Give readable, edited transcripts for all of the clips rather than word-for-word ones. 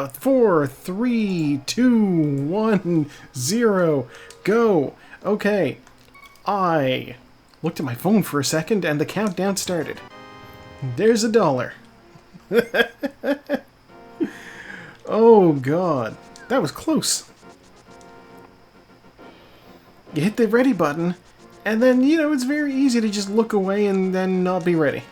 4, 3, 2, 1, 0, go. Okay, I looked at my phone for a second and the countdown started. There's $1. Oh god, that was close. You hit the ready button, and then, you know, it's very easy to just look away and then not be ready.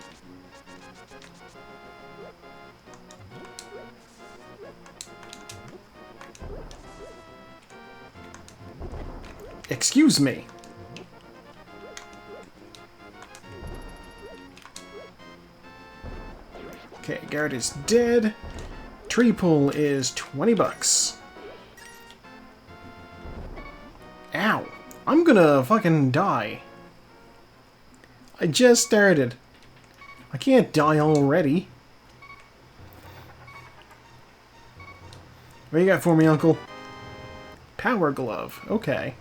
Excuse me. Okay, guard is dead. Tree pull is 20 bucks. Ow. I'm gonna fucking die. I just started. I can't die already. What you got for me, Uncle? Power glove. Okay.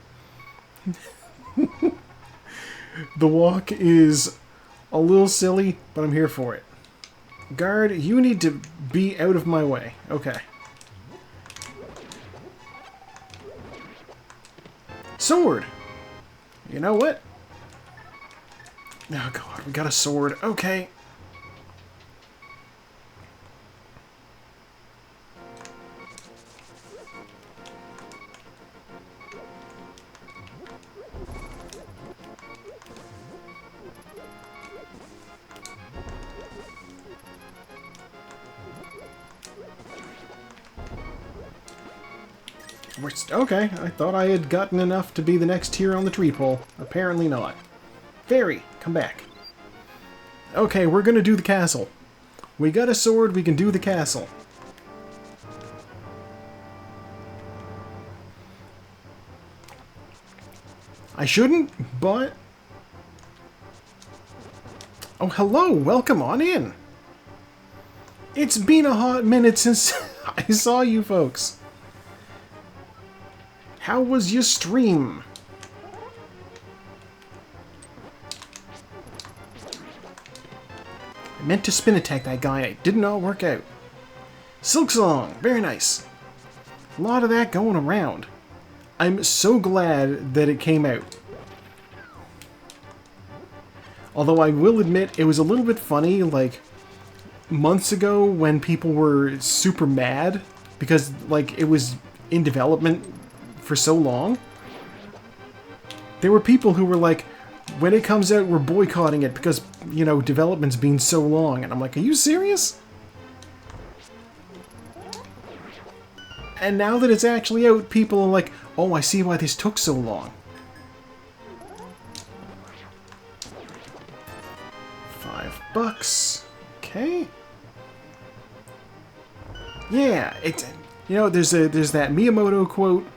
The walk is a little silly, but I'm here for it. Guard, you need to be out of my way. Okay. Sword! You know what? Oh god, we got a sword. Okay. Okay, I thought I had gotten enough to be the next tier on the tree pole. Apparently not. Fairy, come back. Okay, we're gonna do the castle. We got a sword, we can do the castle. I shouldn't, but... Oh, hello, welcome on in. It's been a hot minute since I saw you folks. How was your stream? I meant to spin attack that guy, it did not work out. Silk Song, very nice. A lot of that going around. I'm so glad that it came out. Although I will admit, it was a little bit funny, like, months ago when people were super mad because, like, it was in development for so long. There were people who were like, when it comes out, we're boycotting it because, you know, development's been so long. And I'm like, are you serious? And now that it's actually out, people are like, oh, I see why this took so long. $5. Okay. Yeah, it's, you know, there's that Miyamoto quote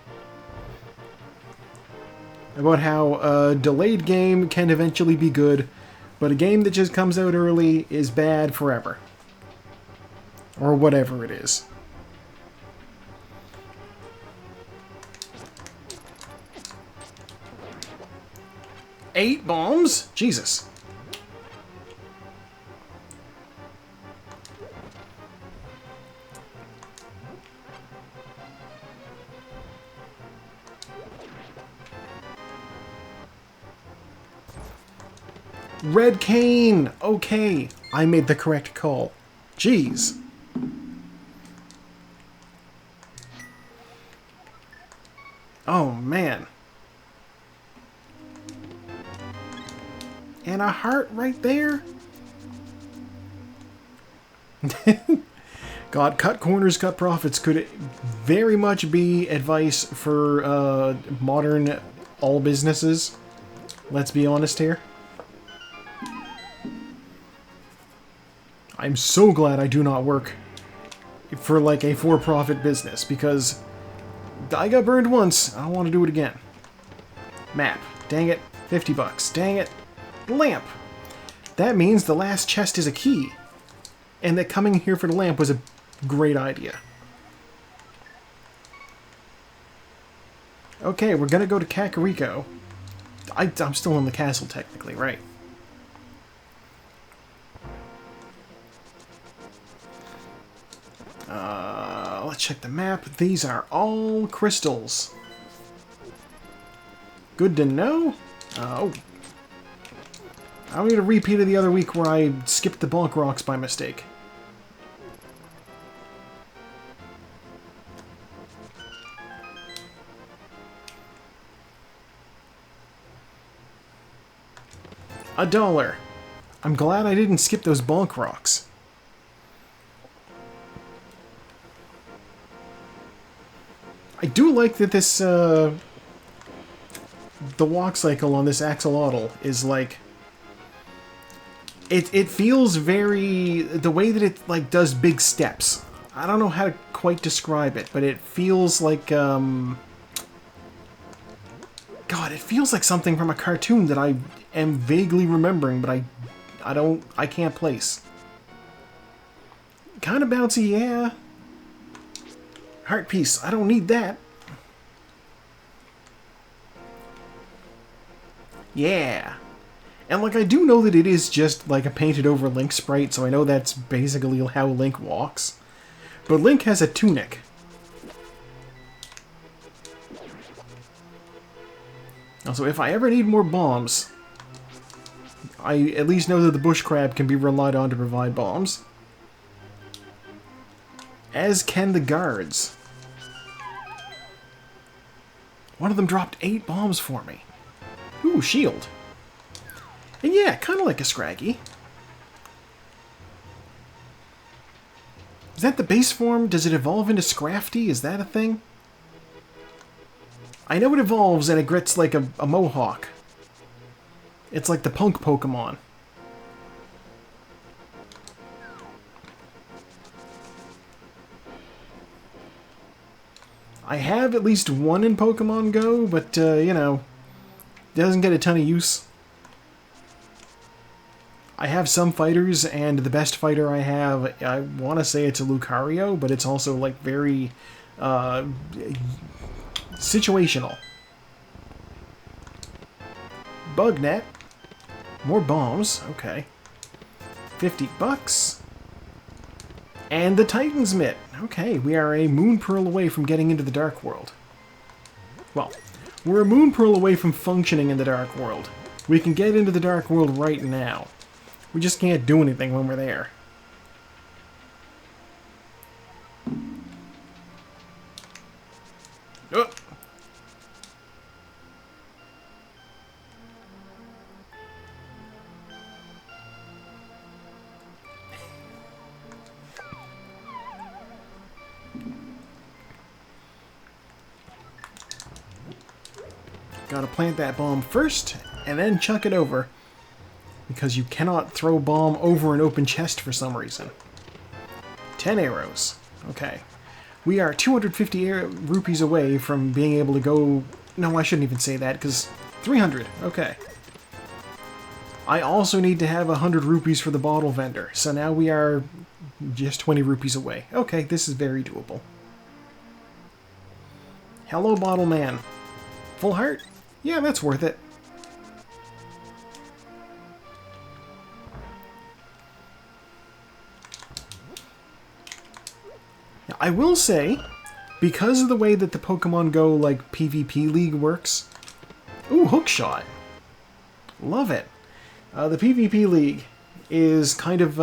about how a delayed game can eventually be good, but a game that just comes out early is bad forever. Or whatever it is. Eight bombs? Jesus. Red cane! Okay, I made the correct call. Jeez. Oh, man. And a heart right there? God, cut corners, cut profits could very much be advice for modern all businesses. Let's be honest here. I'm so glad I do not work for like a for-profit business because I got burned once. I don't want to do it again. Map. Dang it. $50. Dang it. Lamp. That means the last chest is a key. And that coming here for the lamp was a great idea. Okay, we're gonna go to Kakariko. I'm still in the castle technically, right? let's check the map. These are all crystals. Good to know. Oh. I don't need a repeat of the other week where I skipped the bonk rocks by mistake. $1. I'm glad I didn't skip those bonk rocks. I do like that this, the walk cycle on this axolotl is like... It feels very... The way that it, like, does big steps. I don't know how to quite describe it, but it feels like, God, it feels like something from a cartoon that I am vaguely remembering, but I can't place. Kind of bouncy, yeah. Heart piece, I don't need that. Yeah. And, like, I do know that it is just, like, a painted-over Link sprite, so I know that's basically how Link walks. But Link has a tunic. Also, if I ever need more bombs, I at least know that the bush crab can be relied on to provide bombs. As can the guards. One of them dropped 8 bombs for me. Ooh, shield. And yeah, kind of like a Scraggy. Is that the base form? Does it evolve into Scrafty? Is that a thing? I know it evolves and it gets like a mohawk. It's like the punk Pokemon. I have at least one in Pokemon Go, but, you know, doesn't get a ton of use. I have some fighters, and the best fighter I have, I want to say it's a Lucario, but it's also, like, very, situational. Bugnet. More bombs. Okay. $50. And the Titan's Mitt. Okay, we are a Moon Pearl away from getting into the Dark World. Well, we're a Moon Pearl away from functioning in the Dark World. We can get into the Dark World right now. We just can't do anything when we're there. Oh. Gotta plant that bomb first, and then chuck it over. Because you cannot throw bomb over an open chest for some reason. 10 arrows. Okay. We are 250 rupees away from being able to go... No, I shouldn't even say that, because 300. Okay. I also need to have 100 rupees for the bottle vendor, so now we are just 20 rupees away. Okay, this is very doable. Hello, bottle man. Full heart? Yeah, that's worth it. Now, I will say, because of the way that the Pokemon Go, like, PvP League works... Ooh, hookshot. Love it. The PvP League is kind of,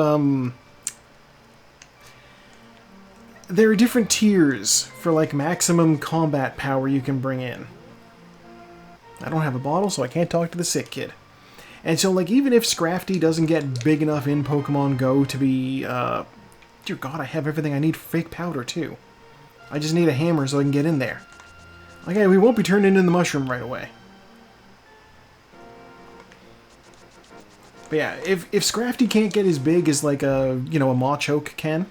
there are different tiers for, like, maximum combat power you can bring in. I don't have a bottle, so I can't talk to the sick kid. And so, like, even if Scrafty doesn't get big enough in Pokemon Go to be, dear God, I have everything I need for fake powder, too. I just need a hammer so I can get in there. Okay, we won't be turned into the mushroom right away. But yeah, if Scrafty can't get as big as, like, a, you know, a Machoke can...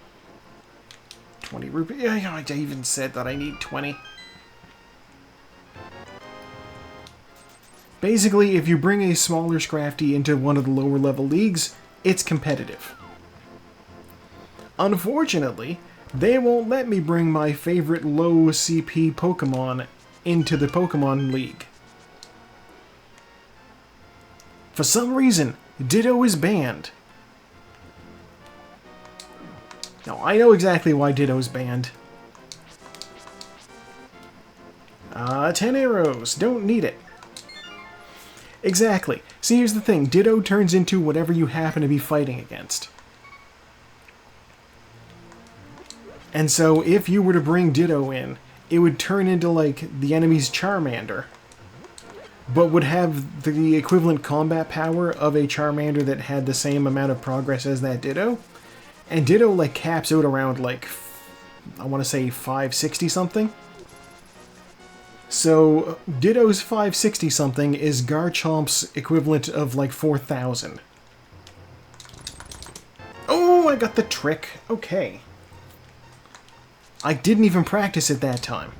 20 rupees... Yeah, I even said that I need 20. Basically, if you bring a smaller Scrafty into one of the lower level leagues, it's competitive. Unfortunately, they won't let me bring my favorite low CP Pokemon into the Pokemon League. For some reason, Ditto is banned. Now, I know exactly why Ditto's banned. 10 arrows. Don't need it. Exactly. See, here's the thing. Ditto turns into whatever you happen to be fighting against. And so if you were to bring Ditto in, it would turn into, like, the enemy's Charmander, but would have the equivalent combat power of a Charmander that had the same amount of progress as that Ditto. And Ditto, like, caps out around, like, I want to say 560 something. So Ditto's 560 something is Garchomp's equivalent of, like, 4,000. Oh, I got the trick. Okay. I didn't even practice it that time.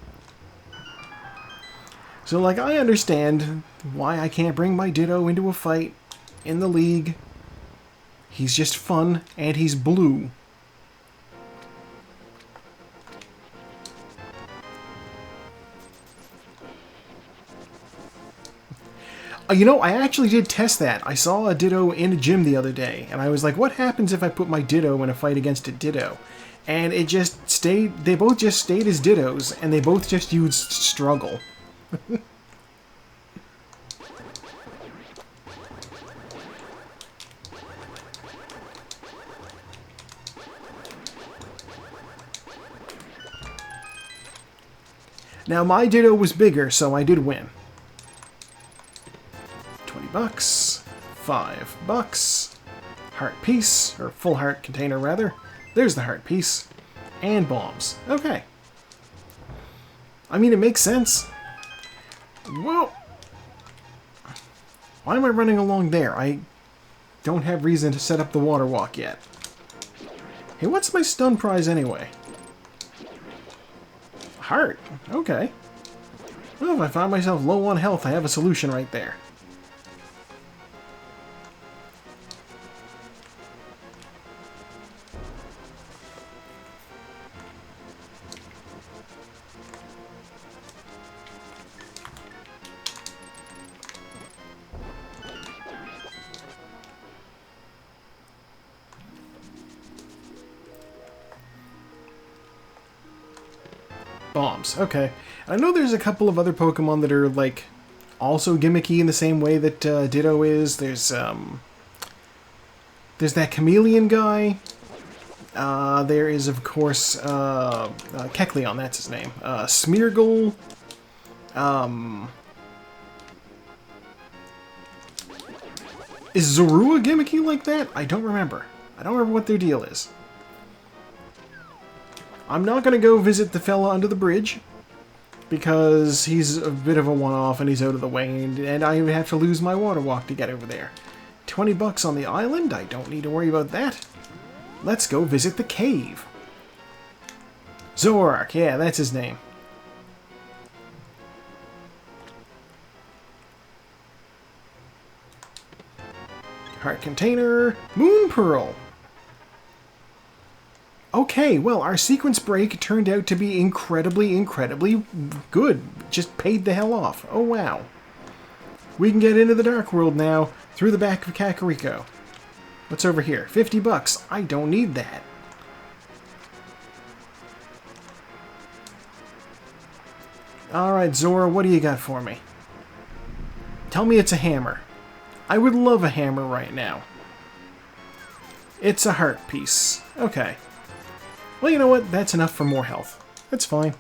So, like, I understand why I can't bring my Ditto into a fight in the league. He's just fun, and he's blue. You know, I actually did test that. I saw a Ditto in a gym the other day, and I was like, what happens if I put my Ditto in a fight against a Ditto? And it just stayed, they both just stayed as Dittos, and they both just used struggle. Now, my Ditto was bigger, so I did win. 20 bucks, $5, heart piece, or full heart container rather. There's the heart piece, and bombs. Okay. I mean, it makes sense. Whoa! Why am I running along there? I don't have reason to set up the water walk yet. Hey, what's my stun prize anyway? Heart. Okay. Well, if I find myself low on health, I have a solution right there. Bombs. Okay. I know there's a couple of other Pokemon that are, like, also gimmicky in the same way that Ditto is. There's that Chameleon guy. There is, of course, Kecleon, that's his name. Smeargle. Is Zorua gimmicky like that? I don't remember. I don't remember what their deal is. I'm not going to go visit the fella under the bridge, because he's a bit of a one-off and he's out of the way, and I would have to lose my water walk to get over there. 20 bucks on the island? I don't need to worry about that. Let's go visit the cave. Zoroark, yeah, that's his name. Heart container, Moon Pearl. Okay, well, our sequence break turned out to be incredibly, incredibly good. Just paid the hell off. Oh, wow. We can get into the Dark World now, through the back of Kakariko. What's over here? 50 bucks. I don't need that. Alright, Zora, what do you got for me? Tell me it's a hammer. I would love a hammer right now. It's a heart piece. Okay. Well, you know what? That's enough for more health. That's fine.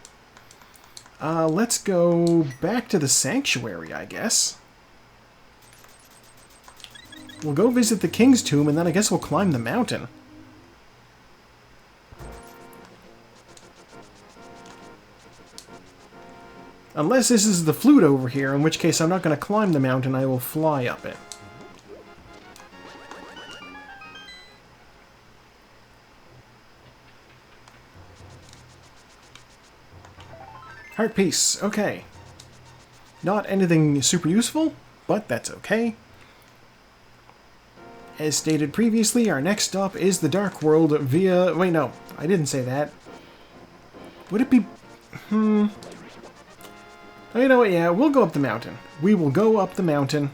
Let's go back to the sanctuary, I guess. We'll go visit the King's Tomb, and then I guess we'll climb the mountain. Unless this is the flute over here, in which case I'm not going to climb the mountain, I will fly up it. Heart piece, okay. Not anything super useful, but that's okay. As stated previously, our next stop is the Dark World via... Wait, no, I didn't say that. Would it be... Oh, you know what, yeah, we'll go up the mountain. We will go up the mountain.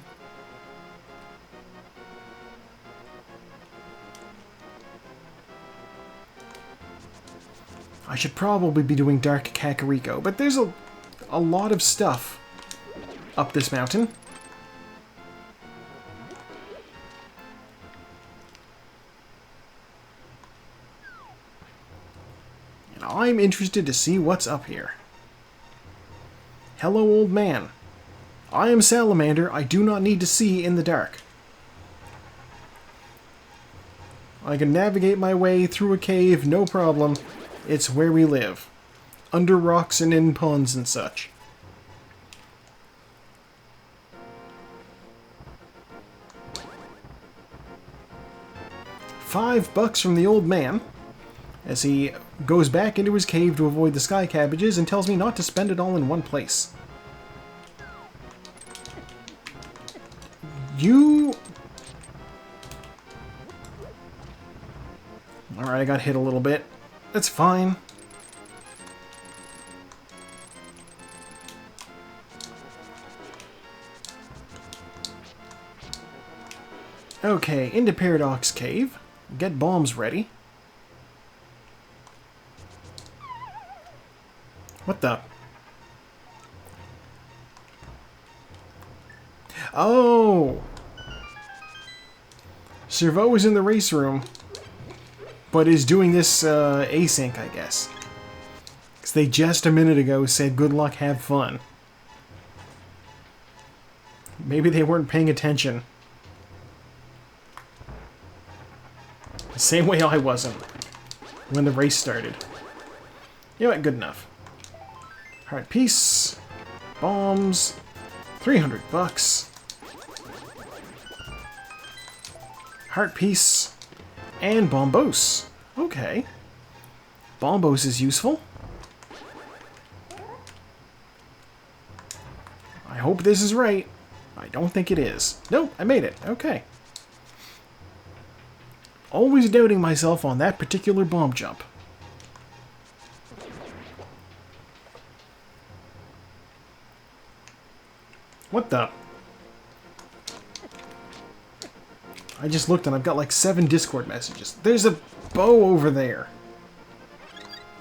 I should probably be doing Dark Kakariko, but there's a lot of stuff up this mountain. And I'm interested to see what's up here. Hello, old man. I am Salamander. I do not need to see in the dark. I can navigate my way through a cave, no problem. It's where we live. Under rocks and in ponds and such. $5 from the old man, as he goes back into his cave to avoid the sky cabbages and tells me not to spend it all in one place. You... Alright, I got hit a little bit. That's fine. Okay, into Paradox Cave. Get bombs ready. What the? Oh! Servo is in the race room, but is doing this async, I guess. Because they just a minute ago said, good luck, have fun. Maybe they weren't paying attention. The same way I wasn't when the race started. You know what? Good enough. Heart piece. Bombs. $300. Heart piece. And Bombos. Okay. Bombos is useful. I hope this is right. I don't think it is. Nope, I made it. Okay. Always doubting myself on that particular bomb jump. What the? I just looked and I've got like 7 Discord messages. There's a bow over there.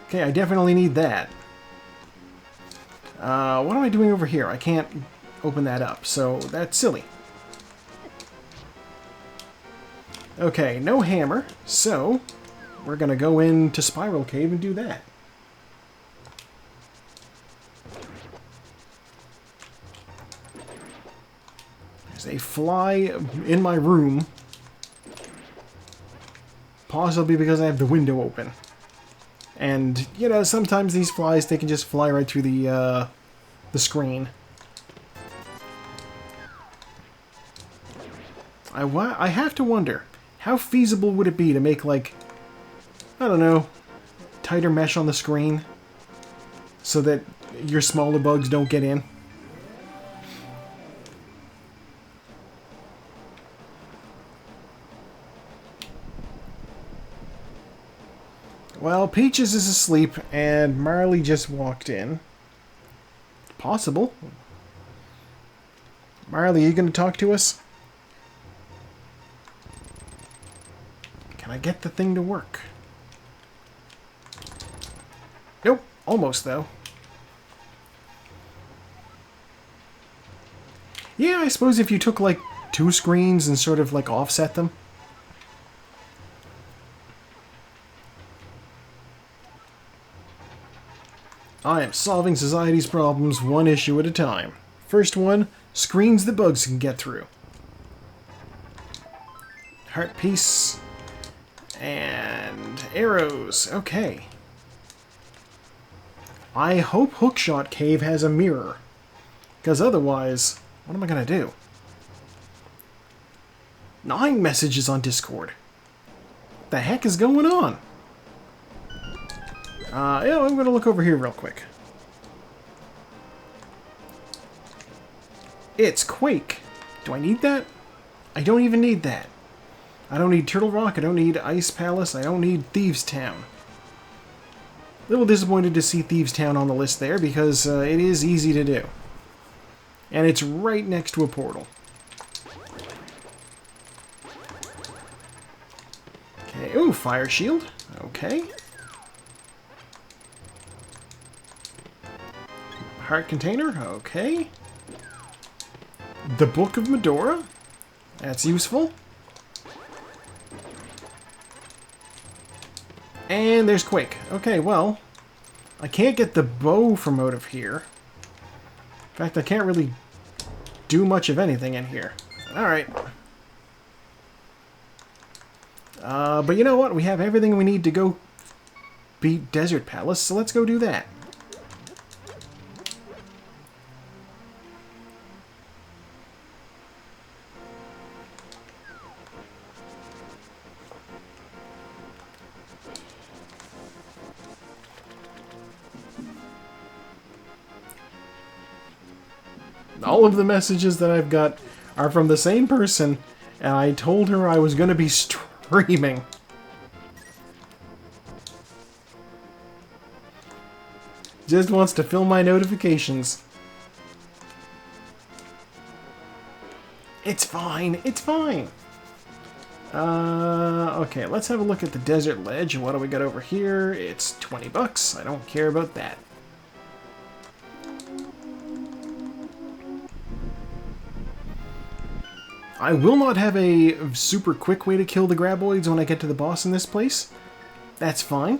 Okay, I definitely need that. What am I doing over here? I can't open that up, so that's silly. Okay, no hammer, so we're gonna go into Spiral Cave and do that. There's a fly in my room. Possibly because I have the window open. And, you know, sometimes these flies, they can just fly right through the screen. I have to wonder, how feasible would it be to make, like, I don't know, tighter mesh on the screen so that your smaller bugs don't get in? Well, Peaches is asleep, and Marley just walked in. Possible. Marley, are you going to talk to us? Can I get the thing to work? Nope. Almost, though. Yeah, I suppose if you took, like, 2 screens and sort of, like, offset them. I am solving society's problems one issue at a time. First one, screens the bugs can get through. Heart piece. And arrows. Okay. I hope Hookshot Cave has a mirror. Because otherwise, what am I going to do? 9 messages on Discord. What the heck is going on? Yeah, I'm going to look over here real quick. It's Quake. Do I need that? I don't even need that. I don't need Turtle Rock, I don't need Ice Palace, I don't need Thieves Town. A little disappointed to see Thieves Town on the list there, because it is easy to do. And it's right next to a portal. Okay, ooh, Fire Shield. Okay. Heart container, okay. The Book of Medora, that's useful. And there's Quake. Okay, well, I can't get the bow from out of here. In fact, I can't really do much of anything in here. Alright. But you know what? We have everything we need to go beat Desert Palace, so let's go do that. All of the messages that I've got are from the same person, and I told her I was going to be streaming. Just wants to fill my notifications. It's fine, it's fine. Okay, let's have a look at the Desert Ledge. What do we got over here? It's 20 bucks. I don't care about that. I will not have a super quick way to kill the graboids when I get to the boss in this place. That's fine.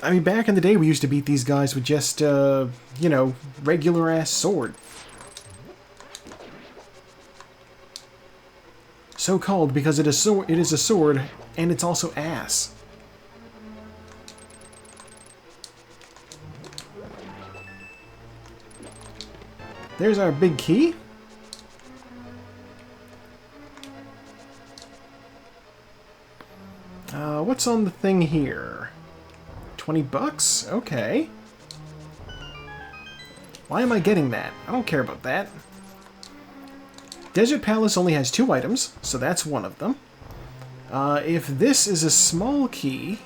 I mean, back in the day we used to beat these guys with just, you know, regular-ass sword. So called because it is a sword, and it's also ass. There's our big key. What's on the thing here? 20 bucks? Okay. Why am I getting that? I don't care about that. Desert Palace only has 2 items, so that's one of them. If this is a small key,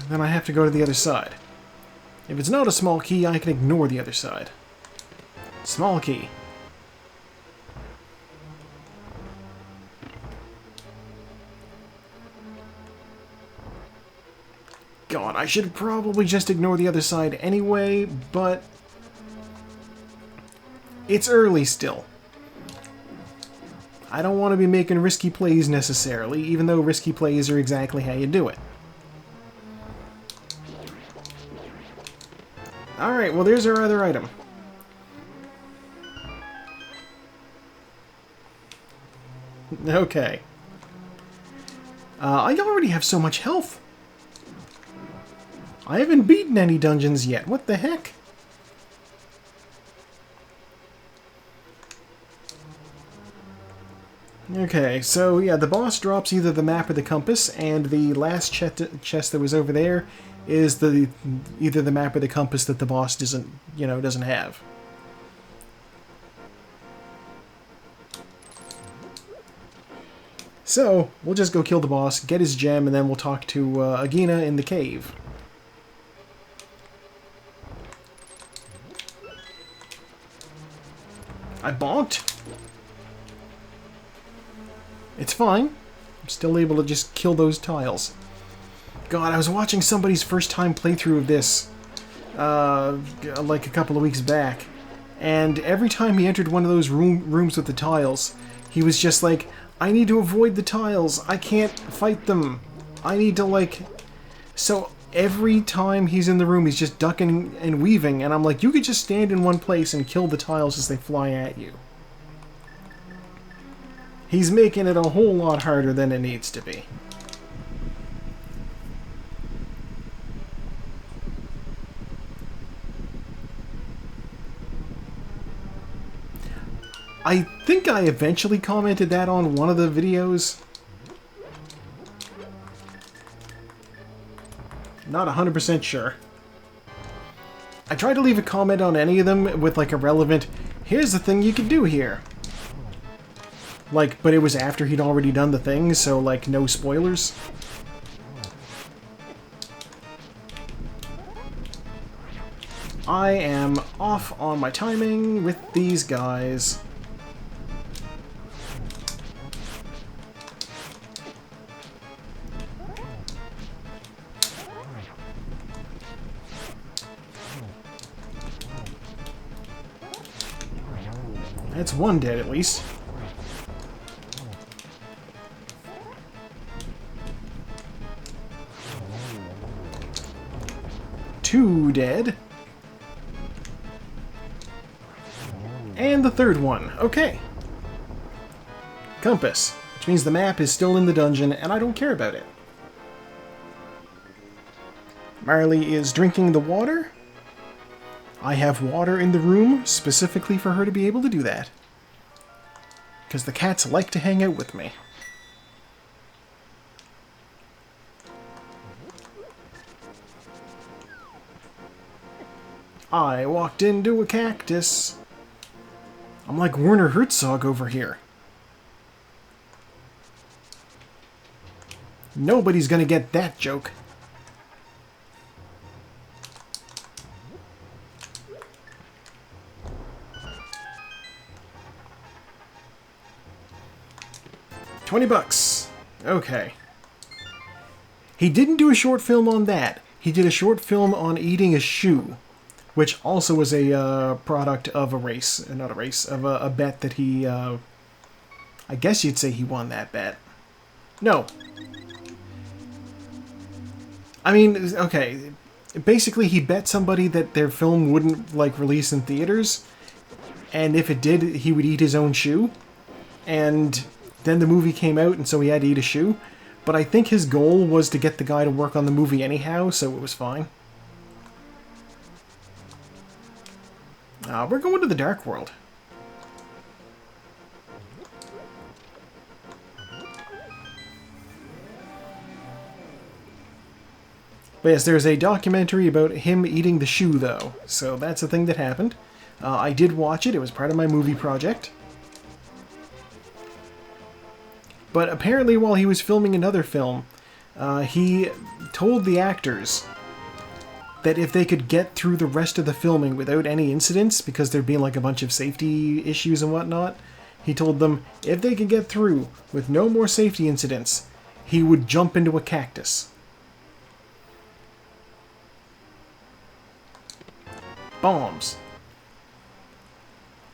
then I have to go to the other side. If it's not a small key, I can ignore the other side. Small key. God, I should probably just ignore the other side anyway, but it's early still. I don't want to be making risky plays necessarily, even though risky plays are exactly how you do it. Alright, well there's our other item. Okay. I already have so much health. I haven't beaten any dungeons yet. What the heck? Okay, so yeah, the boss drops either the map or the compass, and the last chest that was over there is either the map or the compass that the boss doesn't have. So, we'll just go kill the boss, get his gem, and then we'll talk to Agina in the cave. I bonked. It's fine. I'm still able to just kill those tiles. God, I was watching somebody's first time playthrough of this, like a couple of weeks back, and every time he entered one of those rooms with the tiles, he was just like, I need to avoid the tiles. I can't fight them. I need to, like... So every time he's in the room, he's just ducking and weaving, and I'm like, you could just stand in one place and kill the tiles as they fly at you. He's making it a whole lot harder than it needs to be. I think I eventually commented that on one of the videos. Not 100% sure. I tried to leave a comment on any of them with like a relevant, here's the thing you can do here. Like, but it was after he'd already done the thing, so like no spoilers. I am off on my timing with these guys. That's one dead at least. Two dead. And the third one. Okay. Compass, which means the map is still in the dungeon and I don't care about it. Marley is drinking the water. I have water in the room specifically for her to be able to do that. Because the cats like to hang out with me. I walked into a cactus. I'm like Werner Herzog over here. Nobody's gonna get that joke. $20. Okay. He didn't do a short film on that. He did a short film on eating a shoe, which also was a product of a race, not a race, of a bet that he, I guess you'd say he won that bet. No. I mean, okay, basically he bet somebody that their film wouldn't, like, release in theaters, and if it did, he would eat his own shoe, and then the movie came out, and so he had to eat a shoe, but I think his goal was to get the guy to work on the movie anyhow, so it was fine. We're going to the Dark World. But yes, there's a documentary about him eating the shoe, though. So that's a thing that happened. I did watch it. It was part of my movie project. But apparently while he was filming another film, he told the actors that if they could get through the rest of the filming without any incidents, because there'd been like a bunch of safety issues and whatnot, he told them if they could get through with no more safety incidents, he would jump into a cactus. Bombs.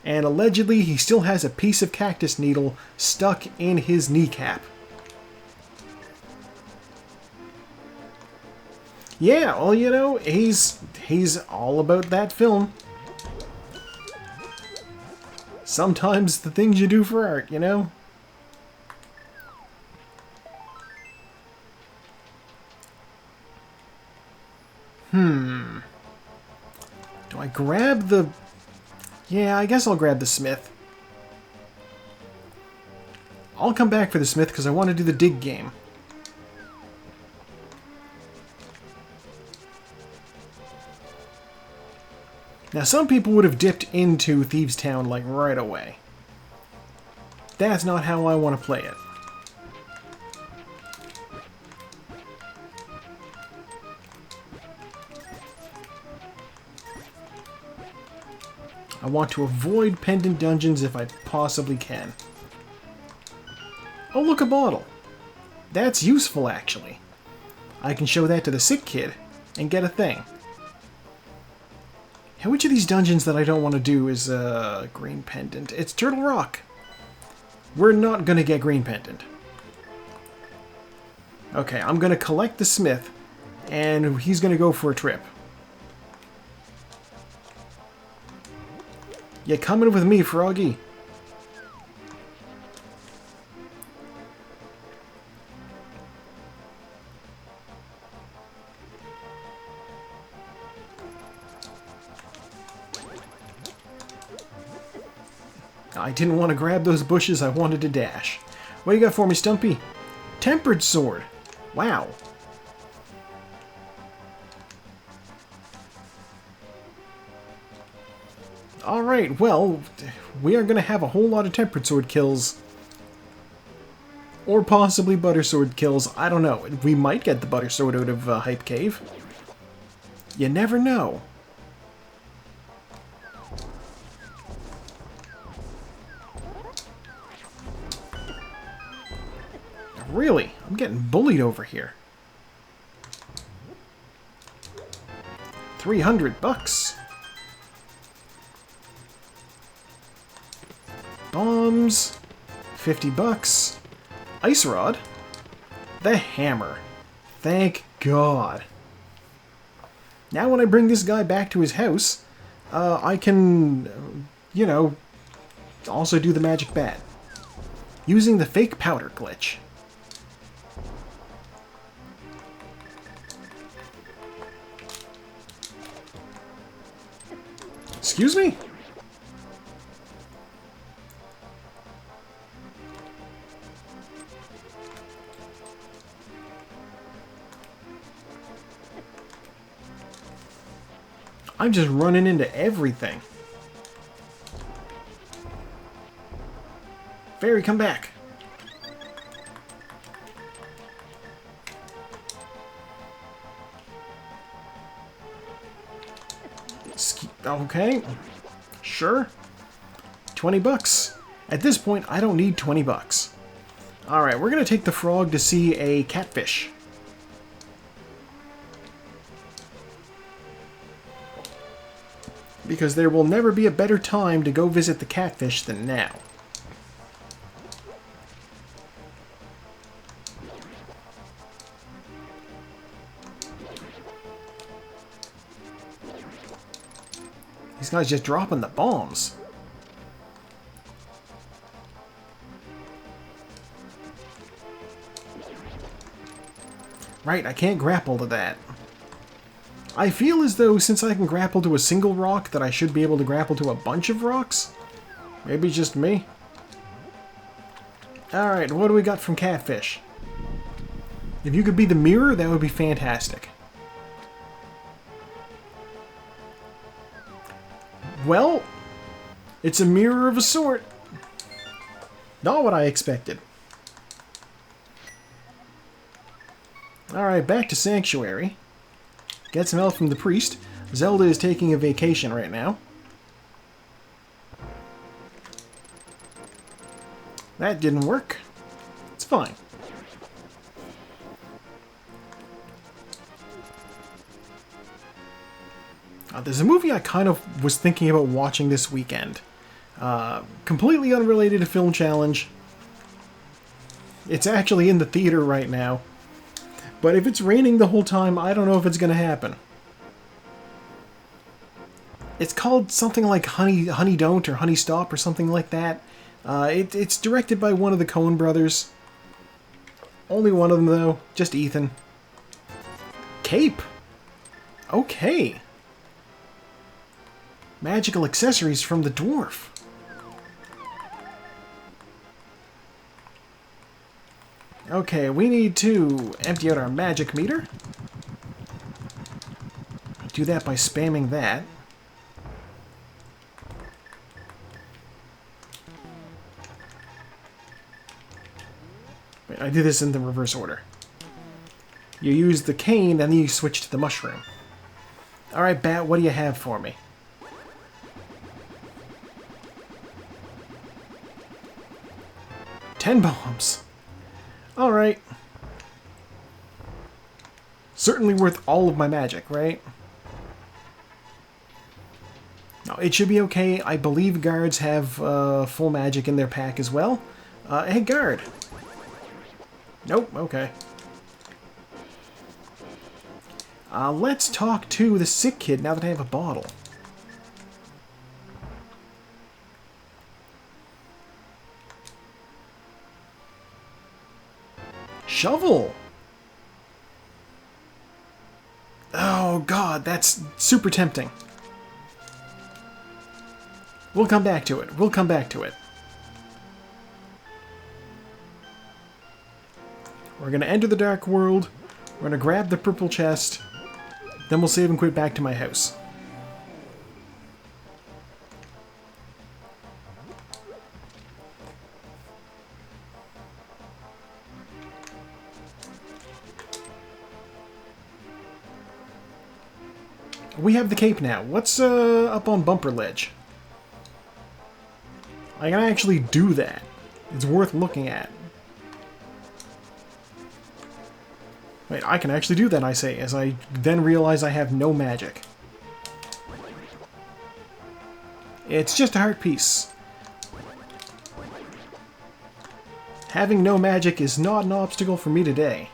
And allegedly he still has a piece of cactus needle stuck in his kneecap. Yeah, well, you know, he's all about that film. Sometimes the things you do for art, you know? Do I grab the... Yeah, I guess I'll grab the smith. I'll come back for the smith because I want to do the dig game. Now, some people would have dipped into Thieves' Town, like, right away. That's not how I want to play it. I want to avoid pendant dungeons if I possibly can. Oh, look, a bottle. That's useful, actually. I can show that to the sick kid and get a thing. Which of these dungeons that I don't want to do is green pendant? It's Turtle Rock. We're not going to get green pendant. Okay, I'm going to collect the smith, and he's going to go for a trip. You coming with me, Froggy? I didn't want to grab those bushes, I wanted to dash. What do you got for me, Stumpy? Tempered sword. Wow. Alright, well, we are going to have a whole lot of tempered sword kills. Or possibly butter sword kills, I don't know. We might get the butter sword out of Hype Cave. You never know. Really? I'm getting bullied over here. $300. bombs. 50 bucks. Ice rod. The hammer. Thank God. Now when I bring this guy back to his house, I can, you know, also do the magic bat. Using the fake powder glitch. Excuse me? I'm just running into everything. Fairy, come back. Okay. Sure. 20 bucks. At this point, I don't need 20 bucks. Alright, we're going to take the frog to see a catfish. Because there will never be a better time to go visit the catfish than now. These guys just dropping the bombs. Right, I can't grapple to that. I feel as though since I can grapple to a single rock that I should be able to grapple to a bunch of rocks. Maybe just me. Alright, what do we got from catfish? If you could be the mirror, that would be fantastic. Well, it's a mirror of a sort. Not what I expected. Alright, back to Sanctuary. Get some help from the priest. Zelda is taking a vacation right now. That didn't work. It's fine. There's a movie I kind of was thinking about watching this weekend. Completely unrelated to Film Challenge. It's actually in the theater right now. But if it's raining the whole time, I don't know if it's going to happen. It's called something like Honey Don't or Honey Stop or something like that. It's directed by one of the Coen brothers. Only one of them, though. Just Ethan. Cape. Okay. Magical accessories from the dwarf. Okay, we need to empty out our magic meter. Do that by spamming that. Wait, I did this in the reverse order. You use the cane, and then you switch to the mushroom. Alright, Bat, what do you have for me? $10 bombs. Alright. Certainly worth all of my magic, right? No, it should be okay. I believe guards have full magic in their pack as well. Hey, guard. Nope, okay. Let's talk to the sick kid now that I have a bottle. Shovel! Oh god, that's super tempting. We'll come back to it. We'll come back to it. We're gonna enter the Dark World. We're gonna grab the purple chest. Then we'll save and quit back to my house. We have the cape now. What's up on Bumper Ledge? I can actually do that. It's worth looking at. Wait, I can actually do that, I say, as I then realize I have no magic. It's just a heart piece. Having no magic is not an obstacle for me today.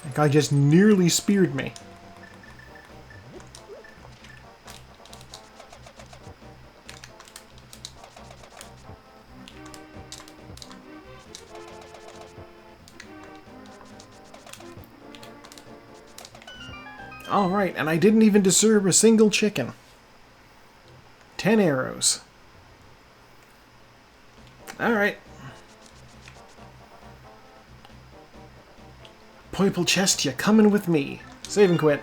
That guy just nearly speared me. Alright, and I didn't even disturb a single chicken. 10 arrows. Alright. Purple chest, you coming with me. Save and quit.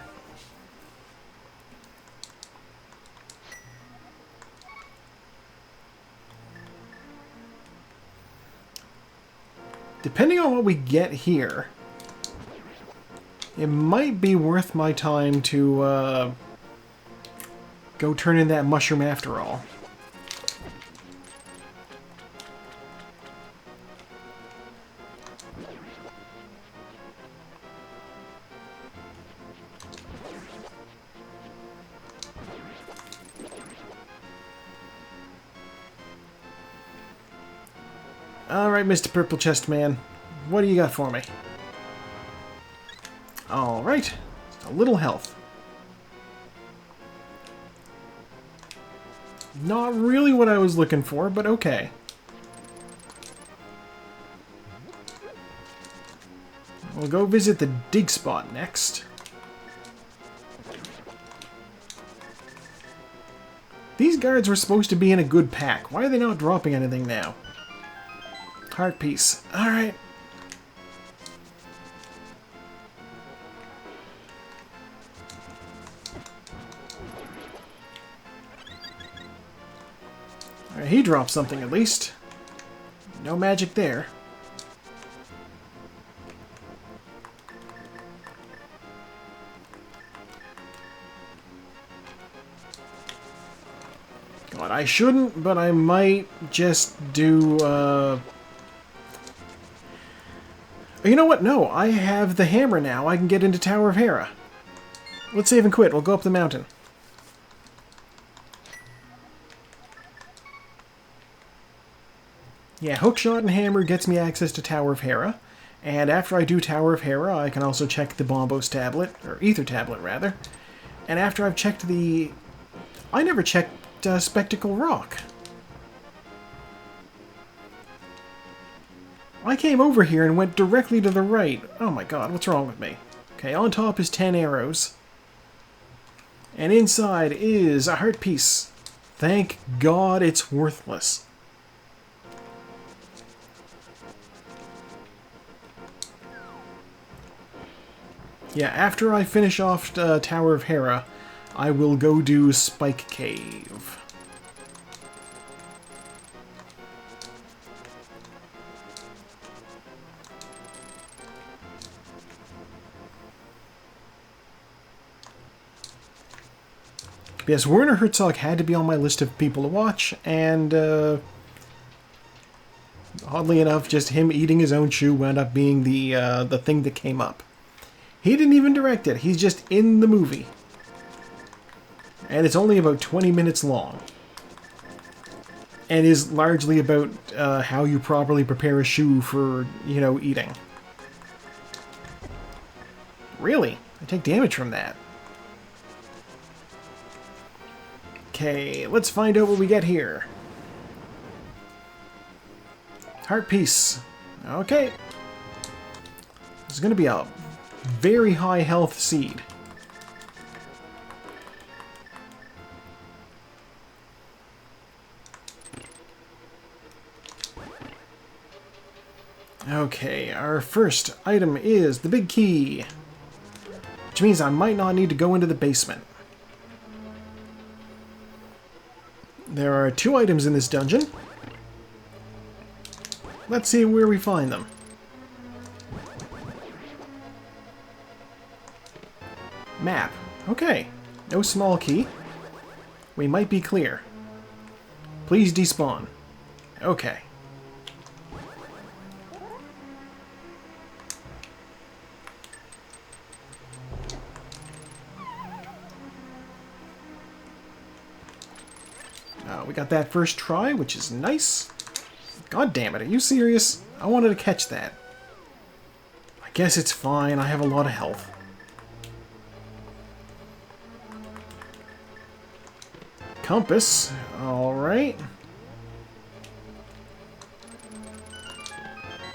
Depending on what we get here, it might be worth my time to go turn in that mushroom after all. Alright, Mr. Purple Chest Man, what do you got for me? Alright, a little health. Not really what I was looking for, but okay. We'll go visit the dig spot next. These guards were supposed to be in a good pack. Why are they not dropping anything now? Heart piece. Alright. Alright, he dropped something at least. No magic there. God, I shouldn't, but I might just do, You know what? No, I have the hammer now. I can get into Tower of Hera. Let's save and quit. We'll go up the mountain. Yeah, hookshot and hammer gets me access to Tower of Hera. And after I do Tower of Hera, I can also check the Bombos tablet, or Ether tablet, rather. And after I've checked the... I never checked Spectacle Rock. I came over here and went directly to the right. Oh my god, what's wrong with me? Okay, on top is 10 arrows. And inside is a heart piece. Thank God it's worthless. Yeah, after I finish off Tower of Hera, I will go do Spike Cave. Yes, Werner Herzog had to be on my list of people to watch, and oddly enough, just him eating his own shoe wound up being the thing that came up. He didn't even direct it, he's just in the movie. And it's only about 20 minutes long. And is largely about how you properly prepare a shoe for, you know, eating. Really? I take damage from that. Okay, let's find out what we get here. Heart piece. Okay. This is going to be a very high health seed. Okay, our first item is the big key, which means I might not need to go into the basement. There are 2 items in this dungeon. Let's see where we find them. Map. Okay. No small key. We might be clear. Please despawn. Okay. We got that first try, which is nice. God damn it, are you serious? I wanted to catch that. I guess it's fine, I have a lot of health. Compass, alright.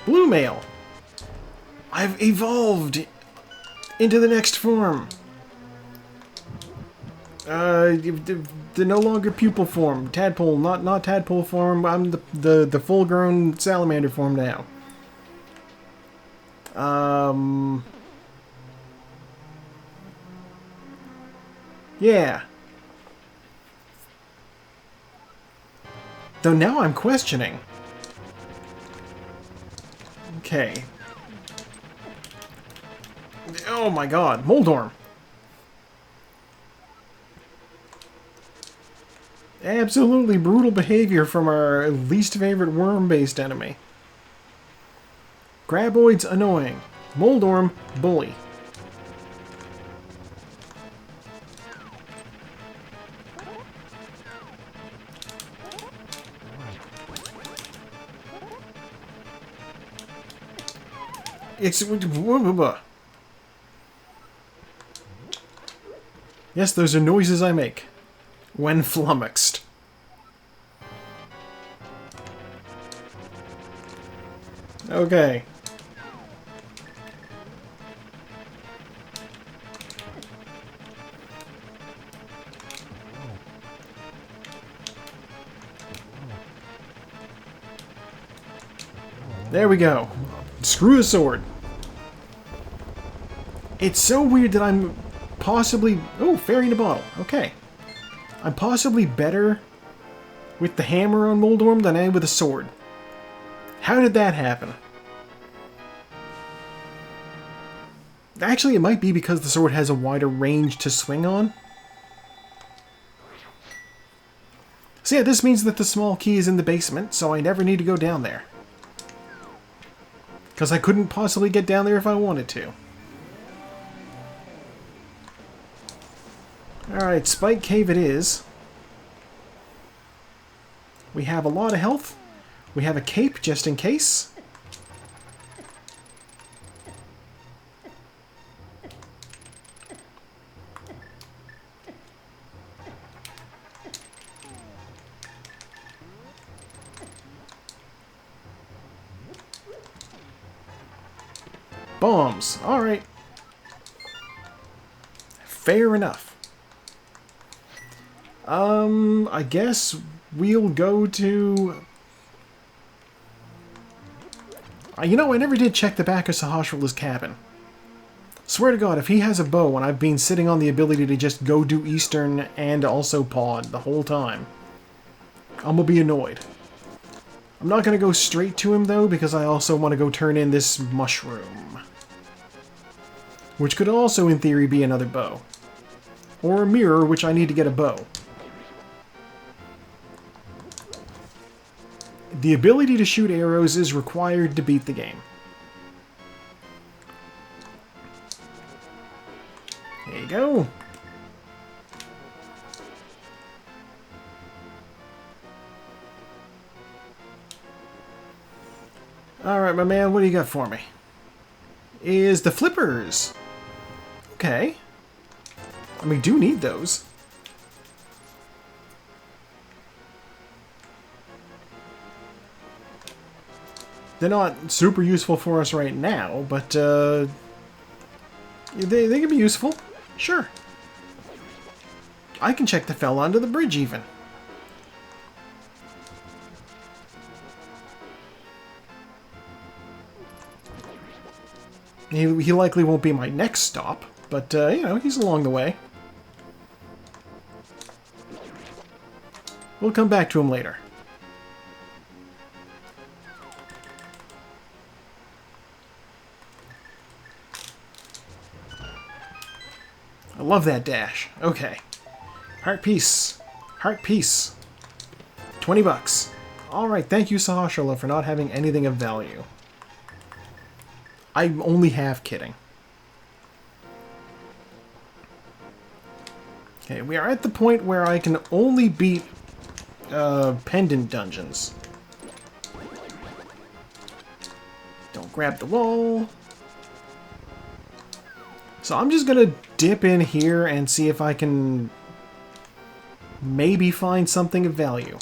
Blue mail. I've evolved into the next form. The no longer pupil form. Tadpole, not tadpole form. I'm the full-grown salamander form now. Yeah. Though now I'm questioning. Okay. Oh my god, Moldorm. Absolutely brutal behavior from our least favorite worm-based enemy. Graboid's annoying. Moldorm, bully. Yes, those are noises I make when flummoxed. Okay. There we go. Screw the sword. It's so weird that I'm possibly... Oh, fairy in a bottle. Okay. I'm possibly better with the hammer on Moldorm than I am with a sword. How did that happen? Actually, it might be because the sword has a wider range to swing on. So yeah, this means that the small key is in the basement, so I never need to go down there. Because I couldn't possibly get down there if I wanted to. Alright, Spike Cave it is. We have a lot of health. We have a cape just in case. Bombs. Alright. Fair enough. I guess we'll go to... You know, I never did check the back of Sahasrah's cabin. Swear to God, if he has a bow and I've been sitting on the ability to just go do Eastern and also Pod the whole time, I'm gonna be annoyed. I'm not gonna go straight to him though, because I also want to go turn in this mushroom. Which could also, in theory, be another bow. Or a mirror, which I need to get a bow. The ability to shoot arrows is required to beat the game. There you go. Alright, my man, what do you got for me? Is the flippers. Okay. I mean, we do need those. They're not super useful for us right now, but they can be useful. Sure. I can check the fella under the bridge, even. He likely won't be my next stop, but, you know, he's along the way. We'll come back to him later. I love that dash. Okay. Heart piece. Heart piece. 20 bucks. Alright, thank you, Sahashala, for not having anything of value. I'm only half kidding. Okay, we are at the point where I can only beat pendant dungeons. Don't grab the wall. So I'm just gonna dip in here and see if I can maybe find something of value.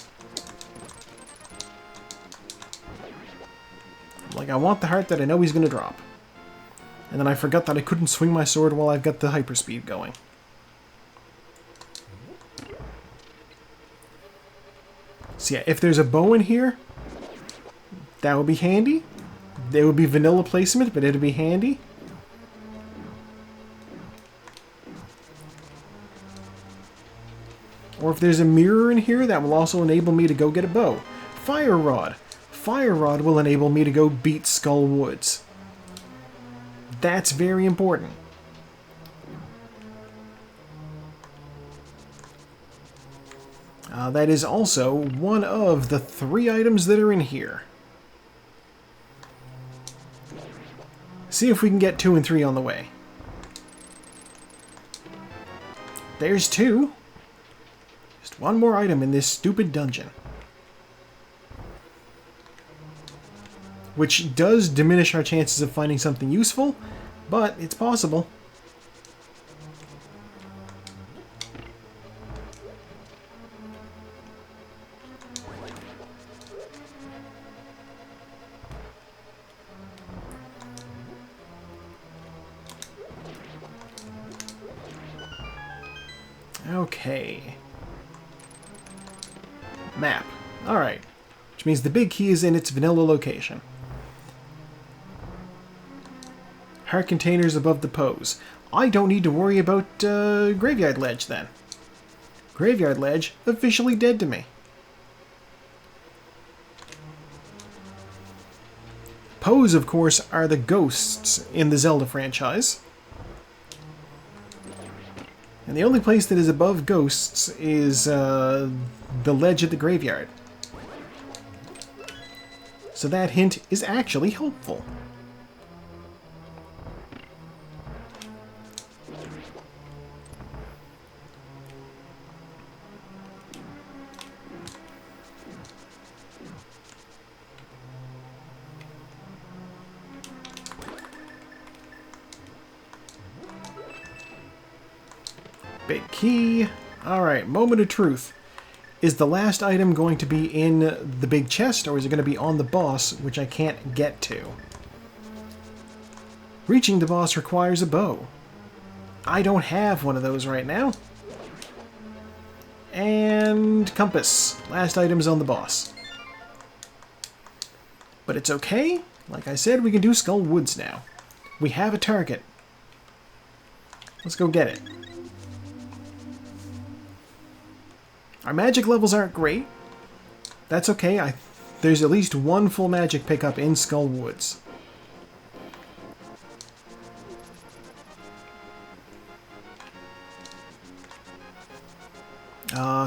Like, I want the heart that I know he's gonna drop. And then I forgot that I couldn't swing my sword while I've got the hyperspeed going. So yeah, if there's a bow in here, that would be handy. It would be vanilla placement, but it would be handy. Or if there's a mirror in here, that will also enable me to go get a bow. Fire Rod. Fire Rod will enable me to go beat Skull Woods. That's very important. That is also one of the 3 items that are in here. See if we can get 2 and 3 on the way. There's 2. Just one more item in this stupid dungeon. Which does diminish our chances of finding something useful, but it's possible. Okay. Map. Alright. Which means the big key is in its vanilla location. Heart containers above the pose. I don't need to worry about Graveyard Ledge then. Graveyard Ledge officially dead to me. Pose, of course, are the ghosts in the Zelda franchise. And the only place that is above ghosts is the ledge at the graveyard. So that hint is actually helpful. Big key. Alright, moment of truth. Is the last item going to be in the big chest, or is it going to be on the boss, which I can't get to? Reaching the boss requires a bow. I don't have one of those right now. And compass. Last item is on the boss. But it's okay. Like I said, we can do Skull Woods now. We have a target. Let's go get it. Our magic levels aren't great. That's okay. There's at least one full magic pickup in Skull Woods.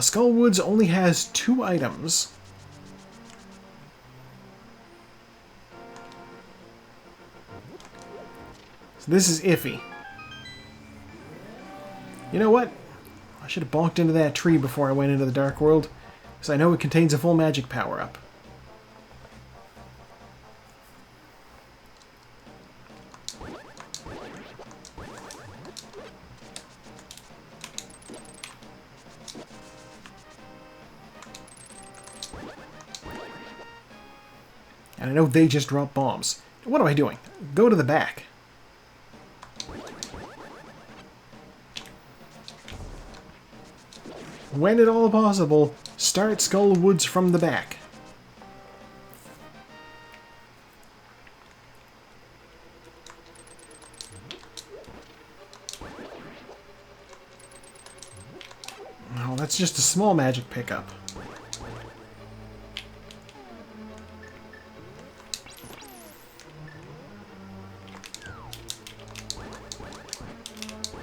Skull Woods only has 2 items. So this is iffy. You know what? I should have bonked into that tree before I went into the Dark World, because I know it contains a full magic power-up. And I know they just drop bombs. What am I doing? Go to the back. When at all possible, start Skull Woods from the back. Oh, that's just a small magic pickup.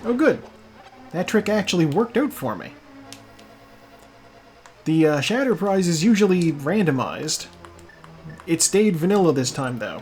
Oh good. That trick actually worked out for me. The Shatter Prize is usually randomized. It stayed vanilla this time, though.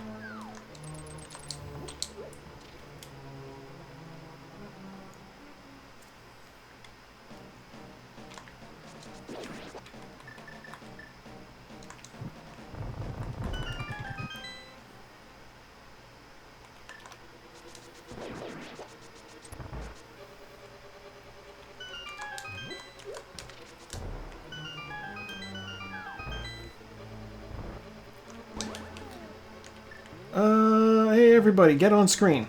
Hey everybody, get on screen.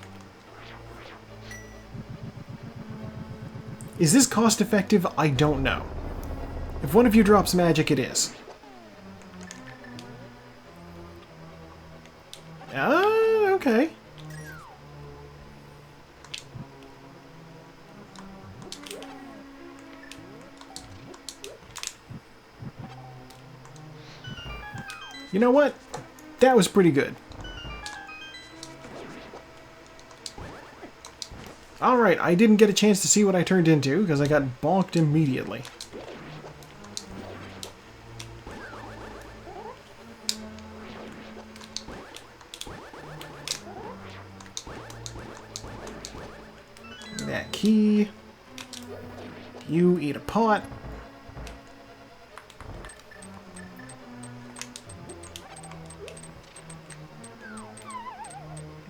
Is this cost effective? I don't know. If one of you drops magic, it is. Okay. You know what? That was pretty good. Alright, I didn't get a chance to see what I turned into, because I got bonked immediately. That key. You eat a pot.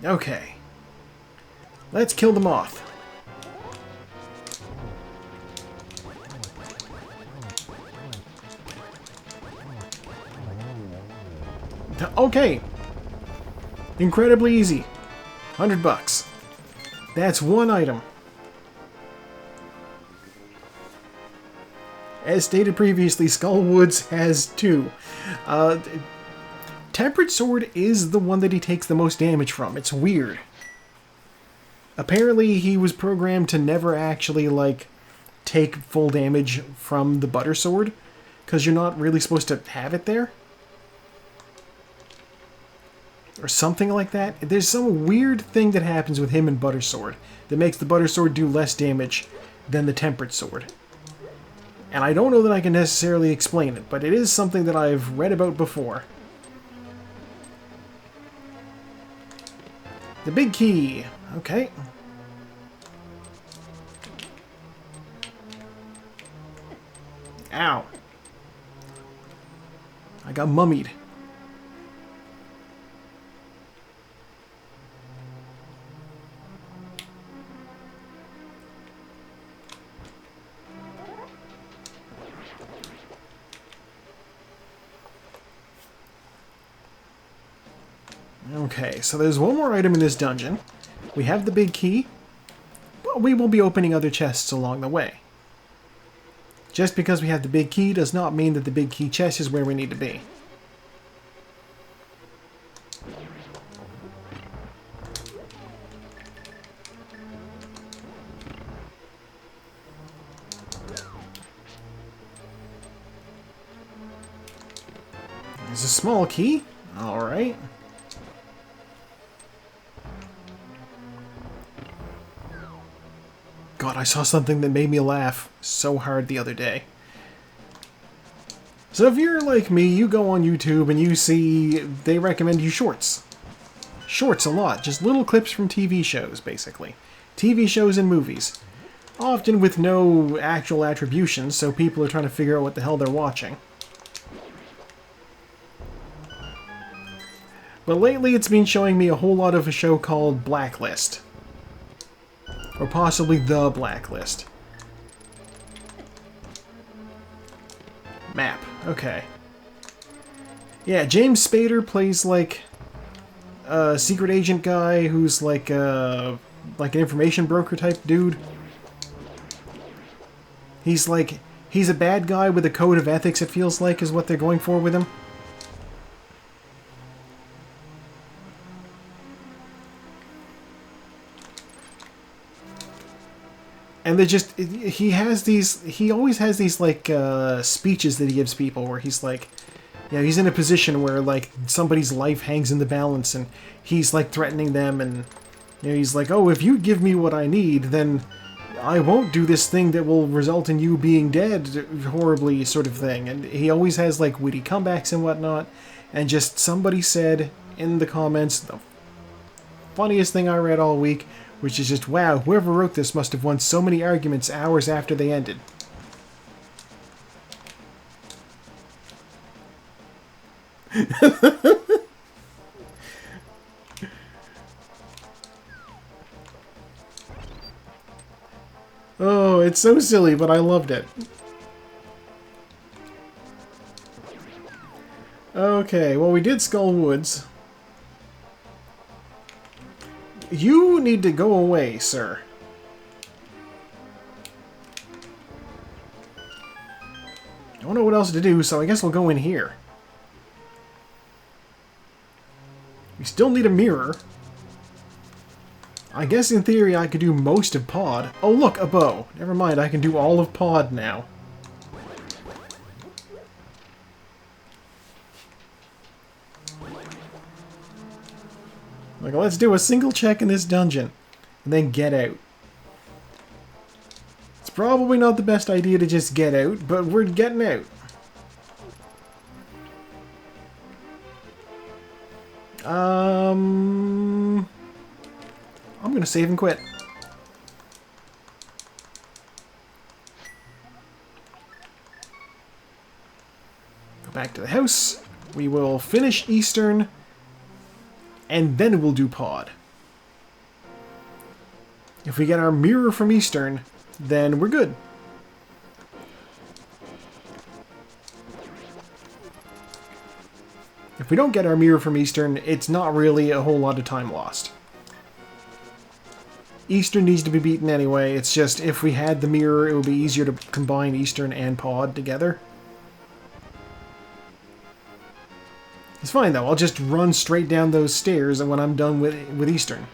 Okay. Let's kill the moth. Okay. Incredibly easy. $100. That's one item. As stated previously, Skullwoods has two. Tempered Sword is the one that he takes the most damage from. It's weird. Apparently he was programmed to never actually, like, take full damage from the Butter Sword, because you're not really supposed to have it there. Or something like that. There's some weird thing that happens with him and Butter Sword that makes the Butter Sword do less damage than the Tempered Sword. And I don't know that I can necessarily explain it, but it is something that I've read about before. The big key. Okay. Ow. I got mummied. Okay, so there's one more item in this dungeon. We have the big key, but we will be opening other chests along the way. Just because we have the big key does not mean that the big key chest is where we need to be. There's a small key. Alright. God, I saw something that made me laugh so hard the other day. So if you're like me, you go on YouTube and you see they recommend you shorts. Shorts a lot, just little clips from TV shows, basically. TV shows and movies. Often with no actual attribution, so people are trying to figure out what the hell they're watching. But lately it's been showing me a whole lot of a show called Blacklist. Or possibly The Blacklist. Map. Okay. Yeah, James Spader plays like a secret agent guy who's like an information broker type dude. He's a bad guy with a code of ethics, it feels like, is what they're going for with him. And they just, he always has these, like, speeches that he gives people where he's like, yeah, he's in a position where, like, somebody's life hangs in the balance and he's, like, threatening them and, you know, he's like, oh, if you give me what I need, then I won't do this thing that will result in you being dead horribly sort of thing. And he always has like witty comebacks and whatnot. And just somebody said in the comments the funniest thing I read all week, which is just, wow, whoever wrote this must have won so many arguments hours after they ended. Oh, it's so silly, but I loved it. Okay, well, we did Skull Woods. You need to go away, sir. I don't know what else to do, so I guess we'll go in here. We still need a mirror. I guess in theory I could do most of Pod. Oh look, a bow. Never mind, I can do all of Pod now. Like, let's do a single check in this dungeon, and then get out. It's probably not the best idea to just get out, but we're getting out. I'm gonna save and quit. Go back to the house. We will finish Eastern, and then we'll do Pod. If we get our mirror from Eastern, then we're good. If we don't get our mirror from Eastern, it's not really a whole lot of time lost. Eastern needs to be beaten anyway, it's just if we had the mirror, it would be easier to combine Eastern and Pod together. It's fine though, I'll just run straight down those stairs when I'm done with Eastern.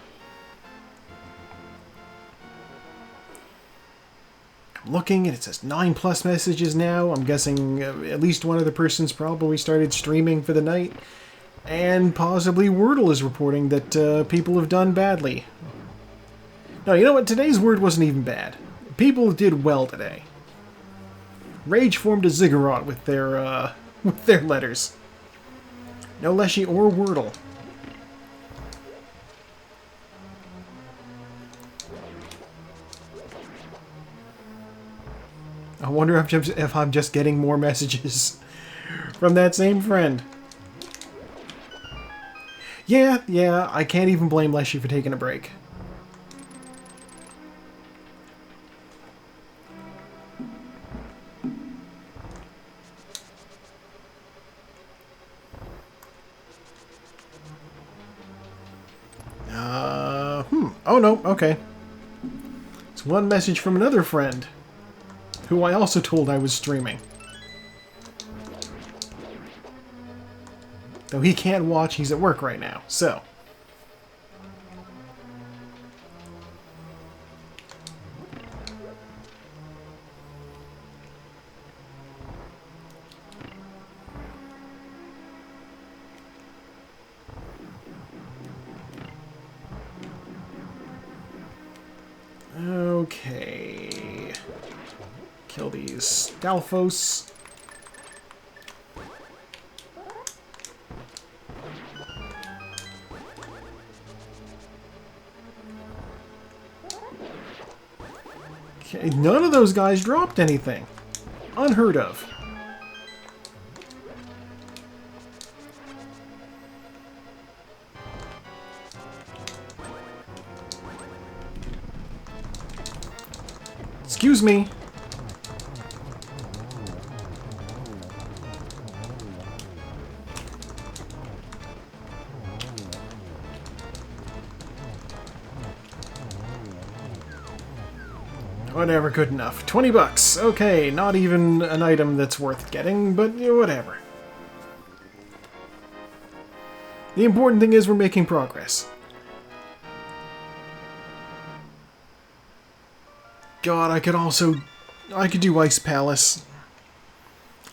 I'm looking and it says 9+ messages now. I'm guessing at least one other person's probably started streaming for the night. And possibly Wordle is reporting that people have done badly. No, you know what? Today's word wasn't even bad. People did well today. Rage formed a ziggurat with their letters. No Leshy or Wordle. I wonder if I'm just getting more messages from that same friend. Yeah, I can't even blame Leshy for taking a break. Oh no, okay. It's one message from another friend, who I also told I was streaming. Though he can't watch, he's at work right now, so. Okay. Kill these Stalfos. Okay, none of those guys dropped anything. Unheard of. Excuse me. Whatever, good enough. 20 bucks. Okay, not even an item that's worth getting, but whatever. The important thing is we're making progress. God, I could do Ice Palace.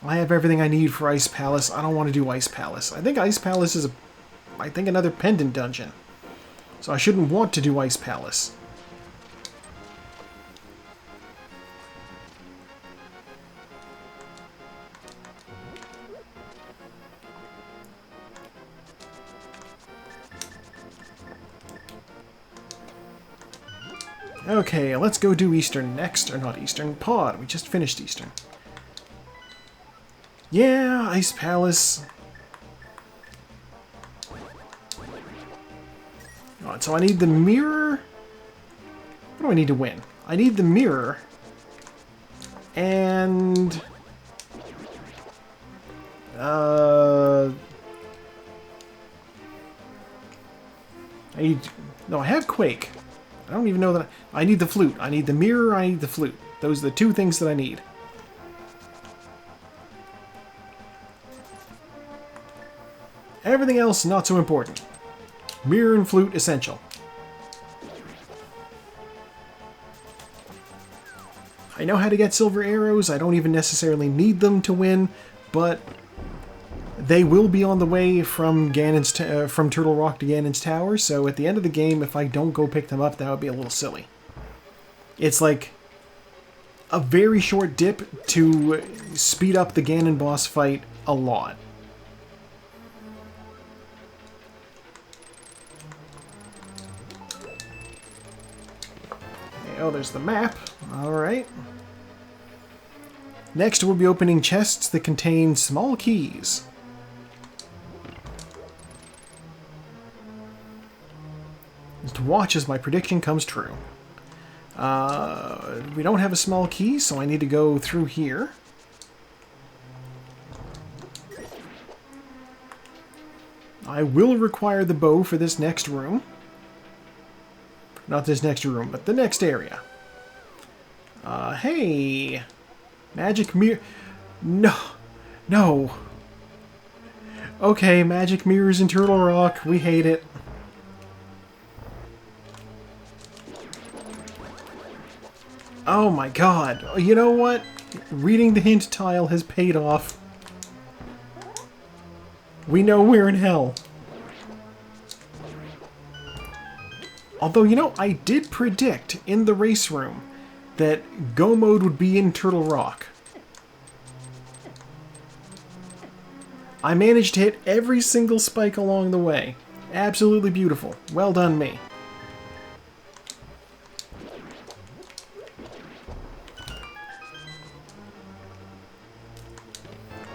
I have everything I need for Ice Palace. I don't want to do Ice Palace. I think Ice Palace is another pendant dungeon. So I shouldn't want to do Ice Palace. Okay, let's go do Eastern next. Or not Eastern, Pod. We just finished Eastern. Yeah, Ice Palace. Alright, so I need the mirror. What do I need to win? I need the mirror. And... No, I have Quake. I don't even know that... I need the flute. I need the mirror, I need the flute. Those are the two things that I need. Everything else, not so important. Mirror and flute, essential. I know how to get silver arrows. I don't even necessarily need them to win, but they will be on the way from from Turtle Rock to Ganon's Tower, so at the end of the game, if I don't go pick them up, that would be a little silly. It's like a very short dip to speed up the Ganon boss fight a lot. Oh, there's the map. Alright. Next, we'll be opening chests that contain small keys. Just to watch as my prediction comes true. We don't have a small key, so I need to go through here. I will require the bow for this next room. Not this next room, but the next area. Hey! Magic mirror... No! No! Okay, magic mirrors in Turtle Rock. We hate it. Oh my god. You know what? Reading the hint tile has paid off. We know we're in hell. Although, you know, I did predict in the race room that Go Mode would be in Turtle Rock. I managed to hit every single spike along the way. Absolutely beautiful. Well done, me.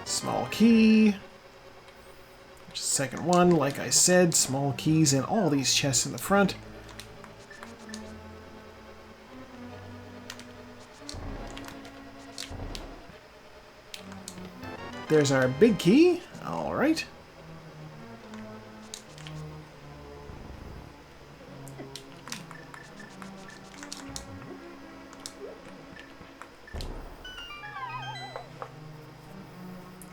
Small key. Just second one, like I said, small keys in all these chests in the front. There's our big key. Alright.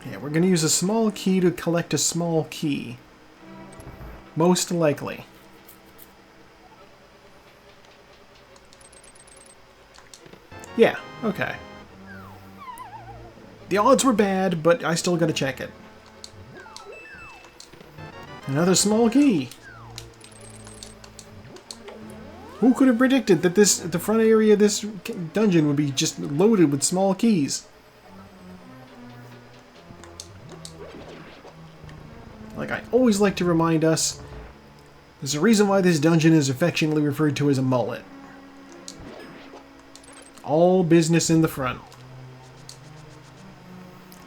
Yeah, we're going to use a small key to collect a small key. Most likely. Yeah, okay. The odds were bad, but I still gotta check it. Another small key. Who could have predicted that the front area of this dungeon would be just loaded with small keys? Like I always like to remind us, there's a reason why this dungeon is affectionately referred to as a mullet. All business in the front.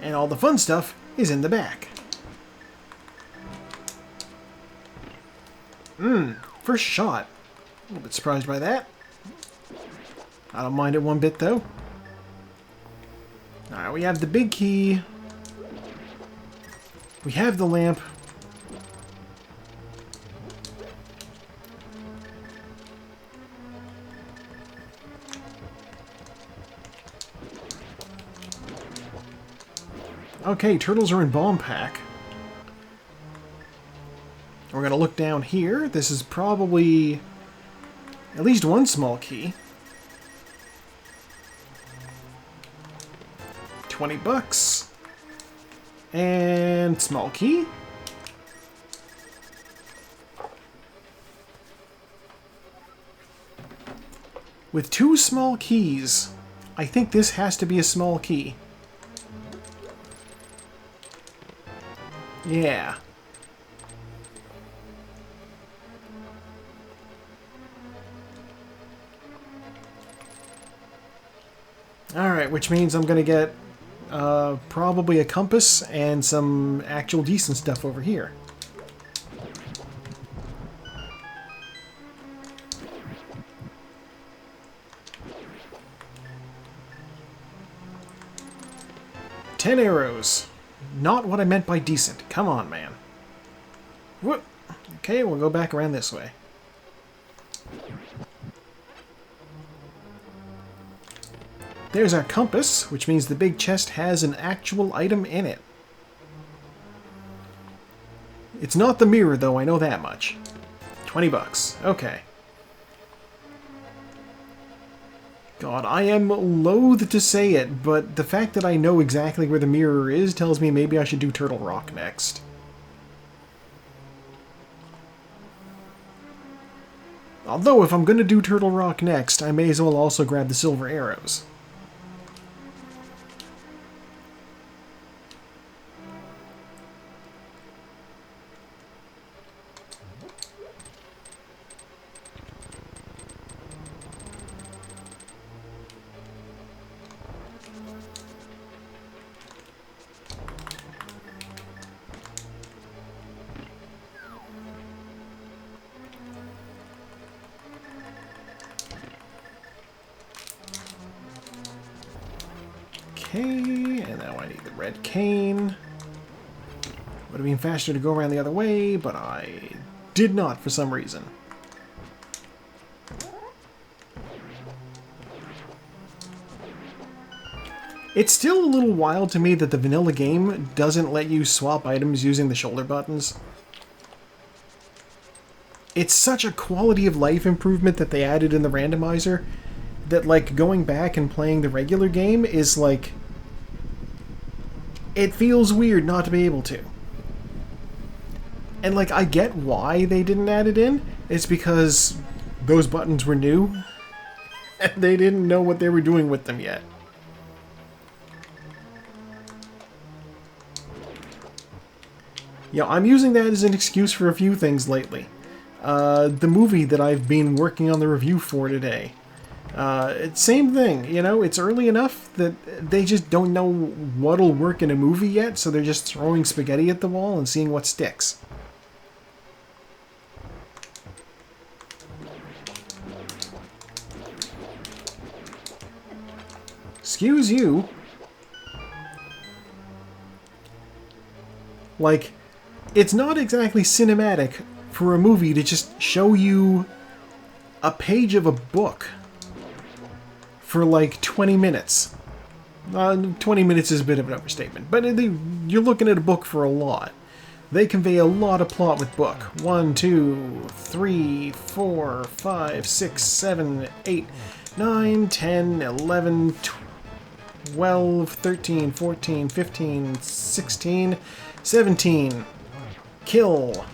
And all the fun stuff is in the back. First shot. A little bit surprised by that. I don't mind it one bit, though. Alright, we have the big key. We have the lamp. Okay, turtles are in bomb pack. We're going to look down here. This is probably at least one small key. 20 bucks. And small key. With two small keys, I think this has to be a small key. Yeah. Alright, which means I'm going to get probably a compass and some actual decent stuff over here. Ten arrows. Not what I meant by decent. Come on, man. Whoop. Okay, we'll go back around this way. There's our compass, which means the big chest has an actual item in it. It's not the mirror, though, I know that much. 20 bucks. Okay. God, I am loath to say it, but the fact that I know exactly where the mirror is tells me maybe I should do Turtle Rock next. Although, if I'm going to do Turtle Rock next, I may as well also grab the silver arrows. Okay, and now I need the red cane. Would have been faster to go around the other way, but I did not for some reason. It's still a little wild to me that the vanilla game doesn't let you swap items using the shoulder buttons. It's such a quality of life improvement that they added in the randomizer that, like, going back and playing the regular game is like... It feels weird not to be able to. And, like, I get why they didn't add it in. It's because those buttons were new, and they didn't know what they were doing with them yet. Yeah, I'm using that as an excuse for a few things lately. The movie that I've been working on the review for today. Same thing, you know, it's early enough that they just don't know what'll work in a movie yet, so they're just throwing spaghetti at the wall and seeing what sticks. Excuse you. Like, it's not exactly cinematic for a movie to just show you a page of a book for like 20 minutes. 20 minutes is a bit of an overstatement, but you're looking at a book for a lot. They convey a lot of plot with book. 1, 2, 3, 4, 5, 6, 7, 8, 9, 10, 11, 12, 13, 14, 15, 16, 17. Kill.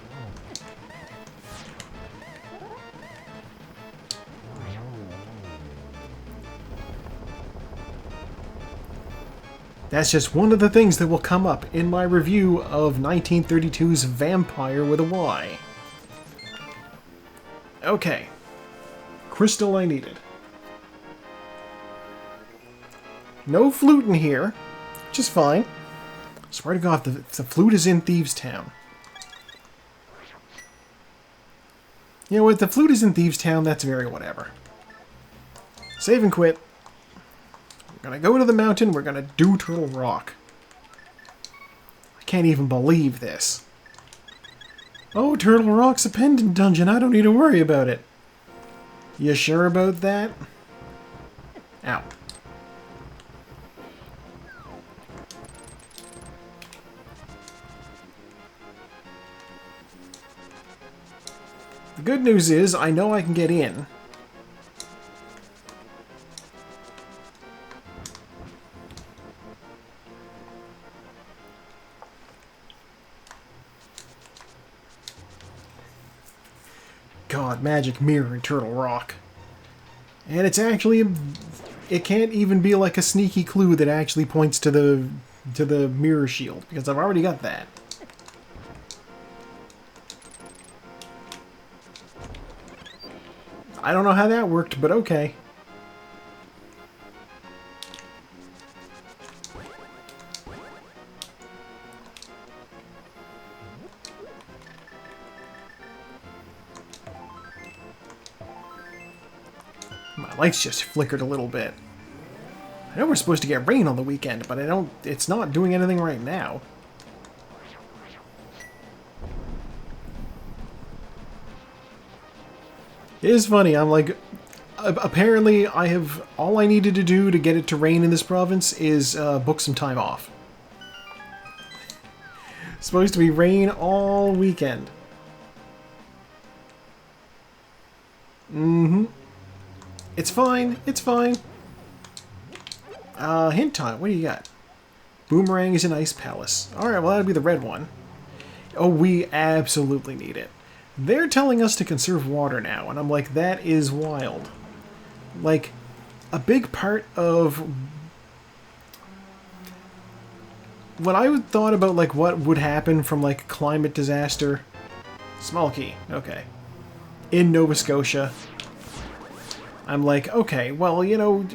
That's just one of the things that will come up in my review of 1932's Vampire with a Y. Okay. Crystal I needed. No flute in here, which is fine. Swear to God, the flute is in Thieves' Town. You know what, the flute is in Thieves' Town, that's very whatever. Save and quit. We're gonna go to the mountain, we're gonna do Turtle Rock. I can't even believe this. Oh, Turtle Rock's a pendant dungeon, I don't need to worry about it. You sure about that? Ow. The good news is, I know I can get in. God, magic mirror in Turtle Rock. And it's actually... It can't even be like a sneaky clue that actually points to the mirror shield, because I've already got that. I don't know how that worked, but okay. My lights just flickered a little bit. I know we're supposed to get rain on the weekend, but it's not doing anything right now. It is funny, I'm like, apparently all I needed to do to get it to rain in this province is book some time off. It's supposed to be rain all weekend. Mm-hmm. It's fine, it's fine. Hint time, what do you got? Boomerang is an ice palace. Alright, well that'll be the red one. Oh, we absolutely need it. They're telling us to conserve water now, and I'm like, that is wild. Like, a big part of what I thought about, like, what would happen from, like, climate disaster. Small key, okay. In Nova Scotia. I'm like, okay, well, you know,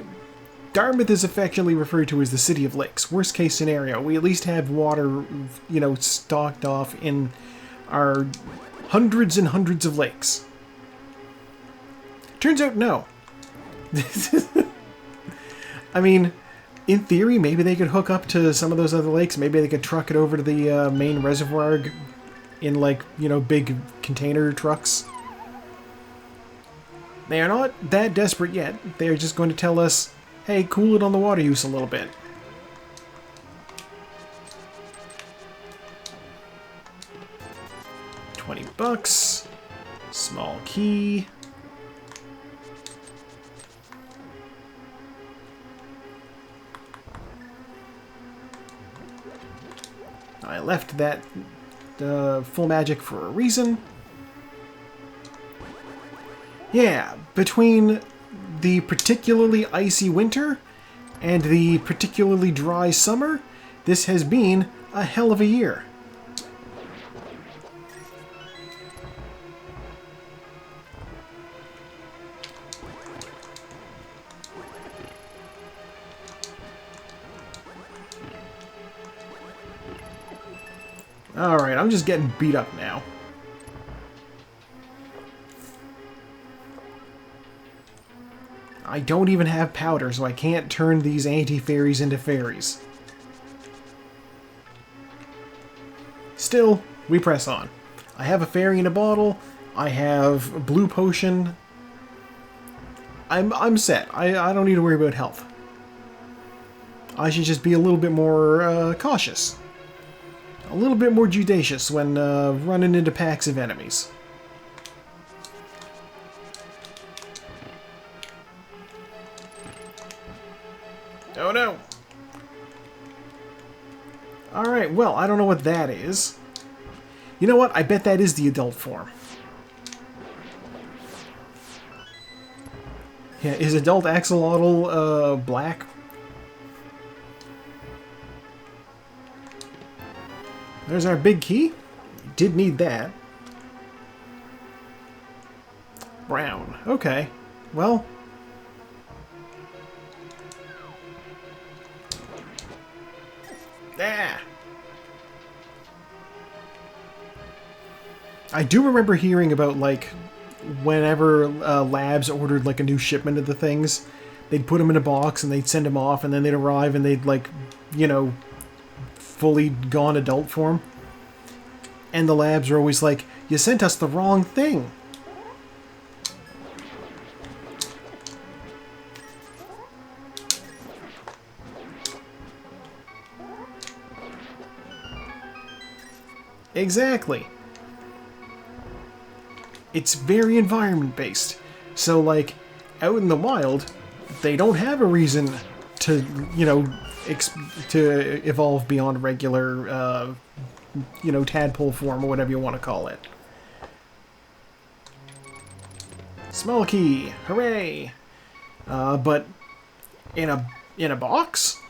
Dartmouth is affectionately referred to as the City of Lakes. Worst case scenario, we at least have water, you know, stocked off in our hundreds and hundreds of lakes. Turns out, no. I mean, in theory, maybe they could hook up to some of those other lakes. Maybe they could truck it over to the main reservoir in, like, you know, big container trucks. They are not that desperate yet. They are just going to tell us, hey, cool it on the water use a little bit. $20. Small key. I left that full magic for a reason. Yeah, between the particularly icy winter and the particularly dry summer, this has been a hell of a year. Alright, I'm just getting beat up now. I don't even have powder, so I can't turn these anti-fairies into fairies. Still, we press on. I have a fairy in a bottle. I have a blue potion. I'm set. I don't need to worry about health. I should just be a little bit more cautious. A little bit more judicious when running into packs of enemies. Oh no! Alright, well, I don't know what that is. You know what? I bet that is the adult form. Yeah, is adult axolotl black? There's our big key. Did need that. Brown. Okay. Well. Ah. I do remember hearing about, like, whenever labs ordered, like, a new shipment of the things, they'd put them in a box and they'd send them off, and then they'd arrive and they'd, like, you know, fully gone adult form. And the labs are always like, you sent us the wrong thing. Exactly. It's very environment-based. So, like, out in the wild, they don't have a reason to, you know, to evolve beyond regular, you know, tadpole form or whatever you want to call it. Small key, hooray! But in a box?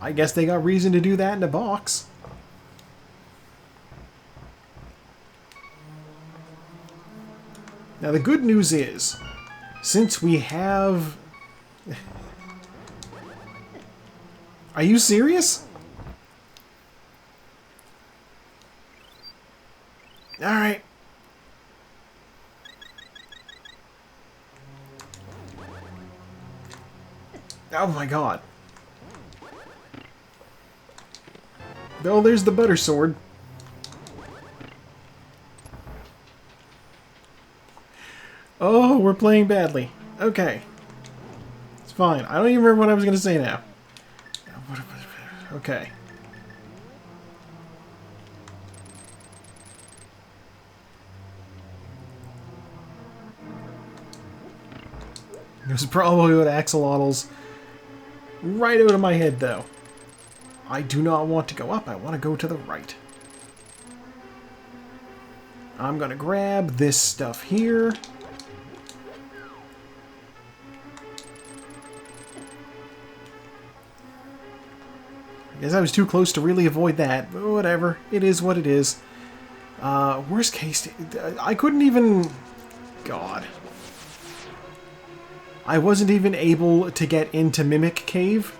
I guess they got reason to do that in a box. Now the good news is, since we have... Are you serious? Alright. Oh my god. Oh, there's the butter sword. Oh, we're playing badly. Okay. It's fine. I don't even remember what I was going to say now. Okay. It was probably what axolotls right out of my head, though. I do not want to go up. I want to go to the right. I'm going to grab this stuff here. I guess I was too close to really avoid that, but whatever. It is what it is. Worst case, I couldn't even... God. I wasn't even able to get into Mimic Cave.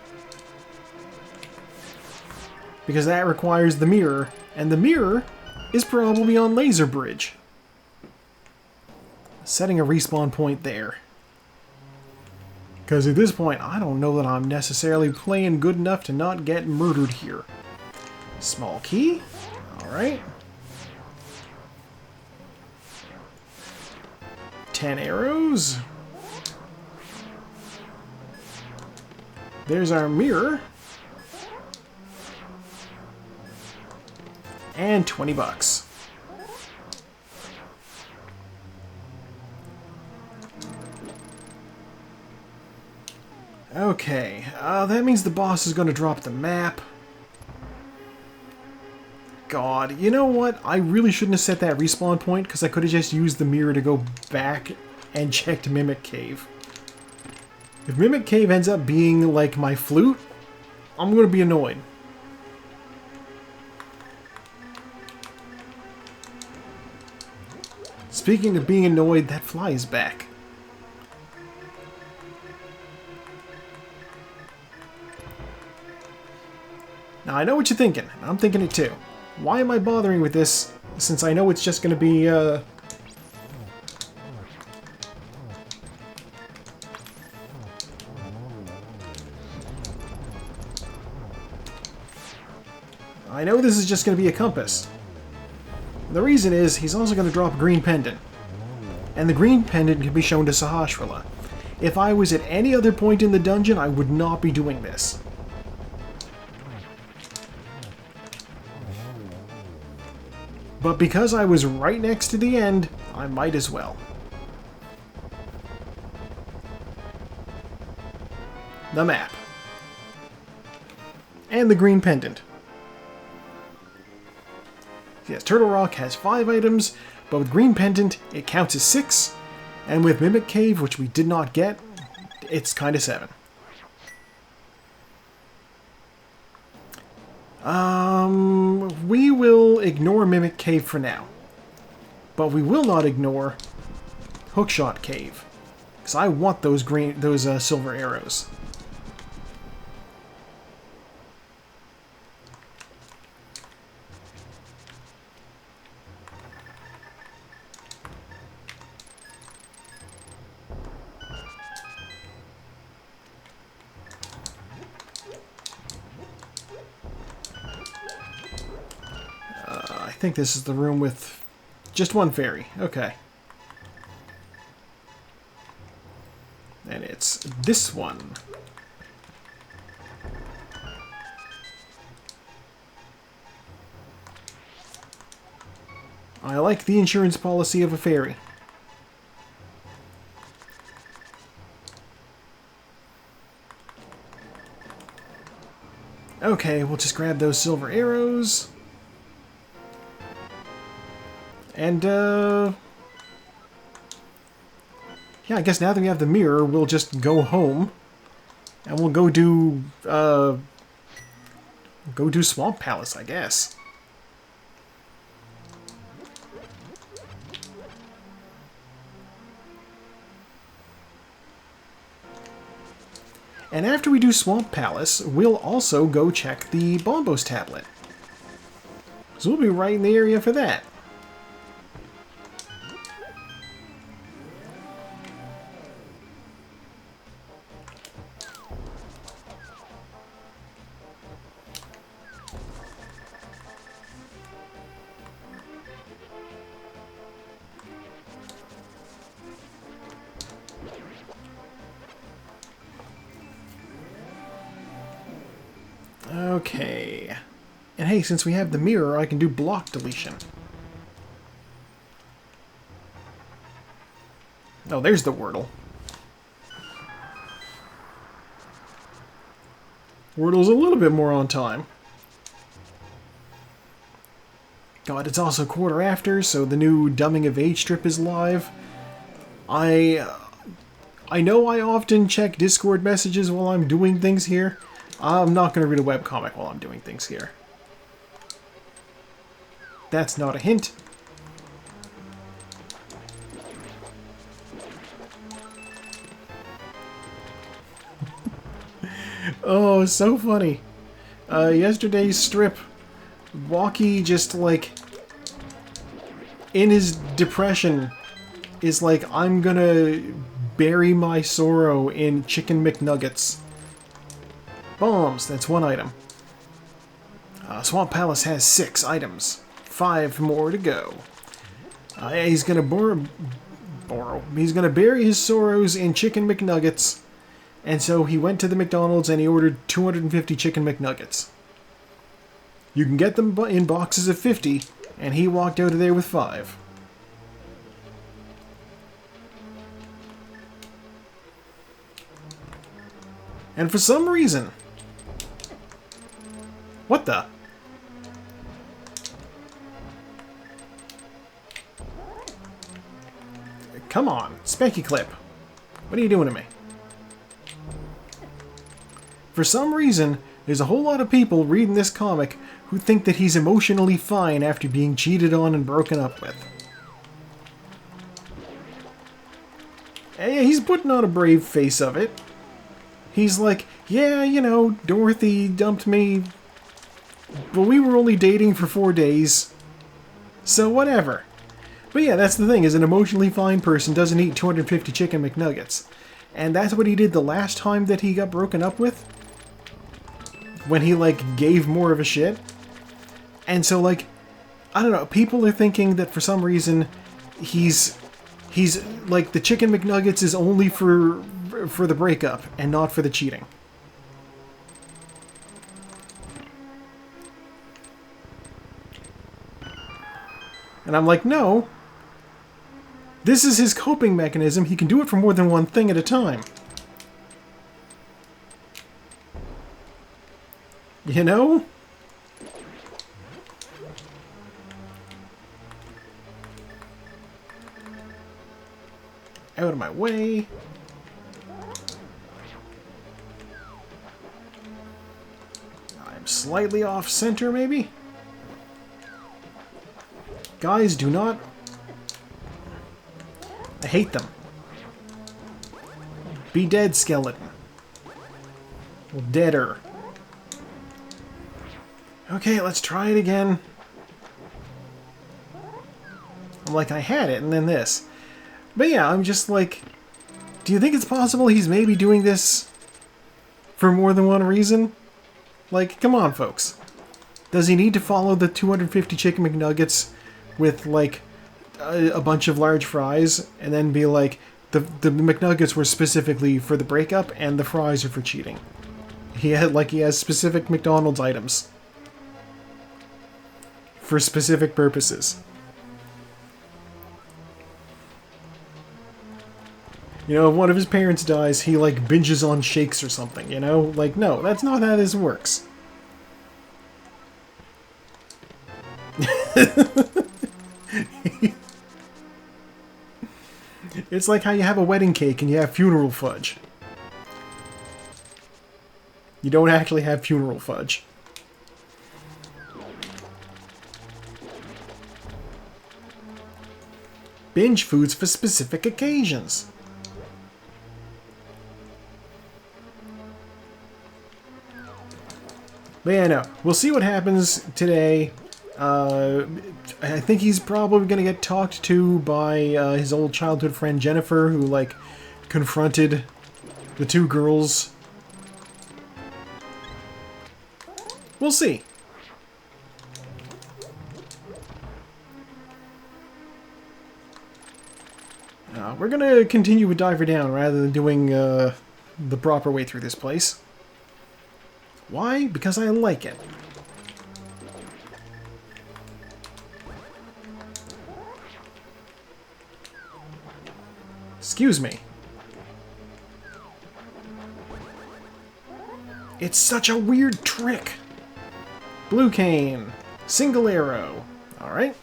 Because that requires the mirror, and the mirror is probably on Laser Bridge. Setting a respawn point there. Because at this point, I don't know that I'm necessarily playing good enough to not get murdered here. Small key. Alright. 10 arrows. There's our mirror. And 20 bucks. Okay, that means the boss is going to drop the map. God, you know what? I really shouldn't have set that respawn point, because I could have just used the mirror to go back and checked Mimic Cave. If Mimic Cave ends up being like my flute, I'm going to be annoyed. Speaking of being annoyed, that fly is back. Now, I know what you're thinking. I'm thinking it too. Why am I bothering with this, since I know it's just going to be, I know this is just going to be a compass. The reason is, he's also going to drop a green pendant. And the green pendant can be shown to Sahasrahla. If I was at any other point in the dungeon, I would not be doing this. But because I was right next to the end, I might as well. The map. And the green pendant. Yes, Turtle Rock has 5 items, but with green pendant, it counts as 6. And with Mimic Cave, which we did not get, it's kind of 7. We will ignore Mimic Cave for now. But we will not ignore Hookshot Cave. Because I want those silver arrows. I think this is the room with just one fairy. Okay. And it's this one. I like the insurance policy of a fairy. Okay, we'll just grab those silver arrows. And, yeah, I guess now that we have the mirror, we'll just go home. And we'll go do Swamp Palace, I guess. And after we do Swamp Palace, we'll also go check the Bombos tablet. So we'll be right in the area for that. Okay. And hey, since we have the mirror, I can do block deletion. Oh, there's the Wordle. Wordle's a little bit more on time. God, it's also quarter after, so the new Dumbing of Age strip is live. I know I often check Discord messages while I'm doing things here. I'm not going to read a webcomic while I'm doing things here. That's not a hint. Oh, so funny. Yesterday's strip, Walkie just, like, in his depression, is like, I'm gonna bury my sorrow in Chicken McNuggets. Bombs, that's one item. Swamp Palace has 6 items. 5 more to go. He's gonna He's gonna bury his sorrows in Chicken McNuggets. And so he went to the McDonald's and he ordered 250 Chicken McNuggets. You can get them in boxes of 50, and he walked out of there with 5. And for some reason... What the? Come on, Spanky Clip. What are you doing to me? For some reason, there's a whole lot of people reading this comic who think that he's emotionally fine after being cheated on and broken up with. And he's putting on a brave face of it. He's like, yeah, you know, Dorothy dumped me, but we were only dating for 4 days, so whatever. But yeah, that's the thing, is an emotionally fine person doesn't eat 250 Chicken McNuggets. And that's what he did the last time that he got broken up with. When he, like, gave more of a shit. And so, like, I don't know, people are thinking that for some reason he's like, the Chicken McNuggets is only for the breakup and not for the cheating. And I'm like, no. This is his coping mechanism. He can do it for more than one thing at a time. You know? Out of my way. I'm slightly off center, maybe? Guys, do not... I hate them. Be dead, skeleton. Well, deader. Okay, let's try it again. I'm like, I had it, and then this. But yeah, I'm just like, do you think it's possible he's maybe doing this for more than one reason? Like, come on, folks. Does he need to follow the 250 Chicken McNuggets with, like, a bunch of large fries, and then be like, the McNuggets were specifically for the breakup, and the fries are for cheating? He has specific McDonald's items for specific purposes. You know, if one of his parents dies, he, like, binges on shakes or something, you know? Like, no, that's not how this works. It's like how you have a wedding cake and you have funeral fudge. You don't actually have funeral fudge. Binge foods for specific occasions. But yeah, no. We'll see what happens today. I think he's probably going to get talked to by his old childhood friend Jennifer, who, like, confronted the two girls. We'll see. We're going to continue with Diver Down rather than doing the proper way through this place. Why? Because I like it. Excuse me. It's such a weird trick. Blue cane. Single arrow. Alright.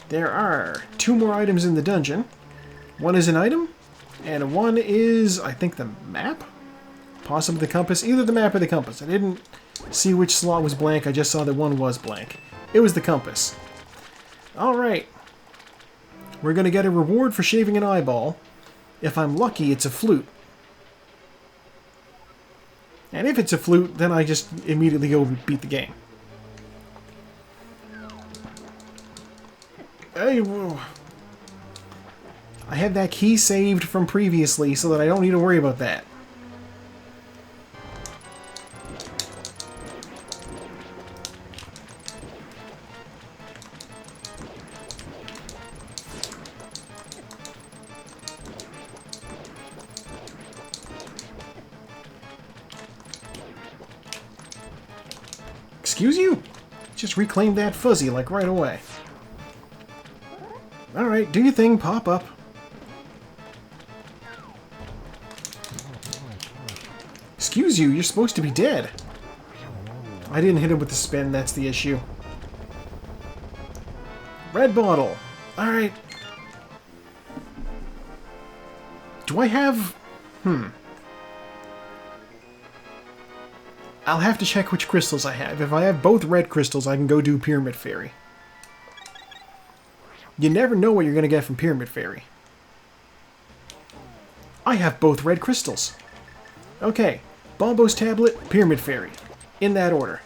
There are 2 more items in the dungeon. One is an item, and one is, I think, the map? Possibly the compass. Either the map or the compass. I didn't see which slot was blank. I just saw that one was blank. It was the compass. Alright. We're going to get a reward for shaving an eyeball. If I'm lucky, it's a flute. And if it's a flute, then I just immediately go beat the game. I have that key saved from previously so that I don't need to worry about that. Excuse you? Just reclaim that fuzzy, like, right away. Alright, do your thing, pop up. Excuse you, you're supposed to be dead. I didn't hit him with the spin, that's the issue. Red bottle. Alright. Do I have... I'll have to check which crystals I have. If I have both red crystals, I can go do Pyramid Fairy. You never know what you're going to get from Pyramid Fairy. I have both red crystals. Okay, Bombo's Tablet, Pyramid Fairy. In that order.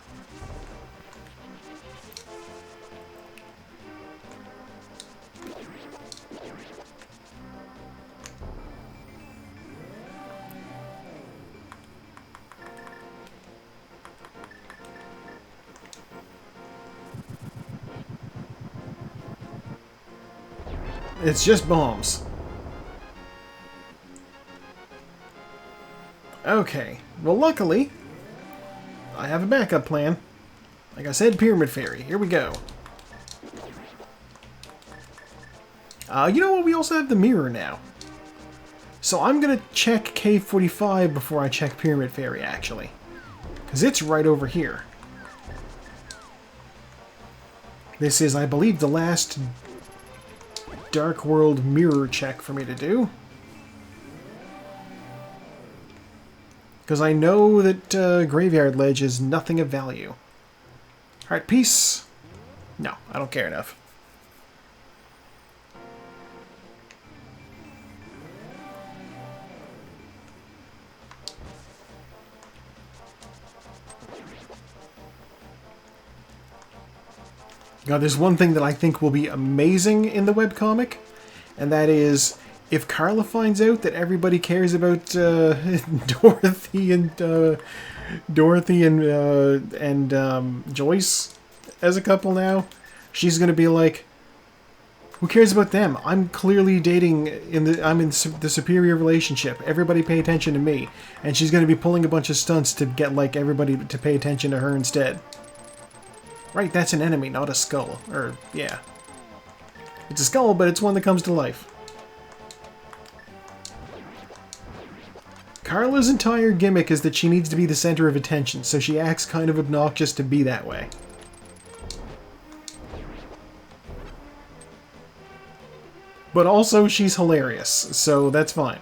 It's just bombs. Okay, well luckily, I have a backup plan. Like I said, Pyramid Fairy. Here we go. You know what? We also have the mirror now. So I'm going to check Cave 45 before I check Pyramid Fairy, actually. Because it's right over here. This is, I believe, the last Dark World mirror check for me to do. Because I know that Graveyard Ledge is nothing of value. Heart piece? No, I don't care enough. Now, there's one thing that I think will be amazing in the webcomic, and that is if Carla finds out that everybody cares about Dorothy and Joyce as a couple now, she's gonna be like, "Who cares about them? I'm clearly dating I'm in the superior relationship. Everybody pay attention to me." And she's gonna be pulling a bunch of stunts to get like everybody to pay attention to her instead. Right, that's an enemy, not a skull. Or, yeah. It's a skull, but it's one that comes to life. Carla's entire gimmick is that she needs to be the center of attention, so she acts kind of obnoxious to be that way. But also, she's hilarious, so that's fine.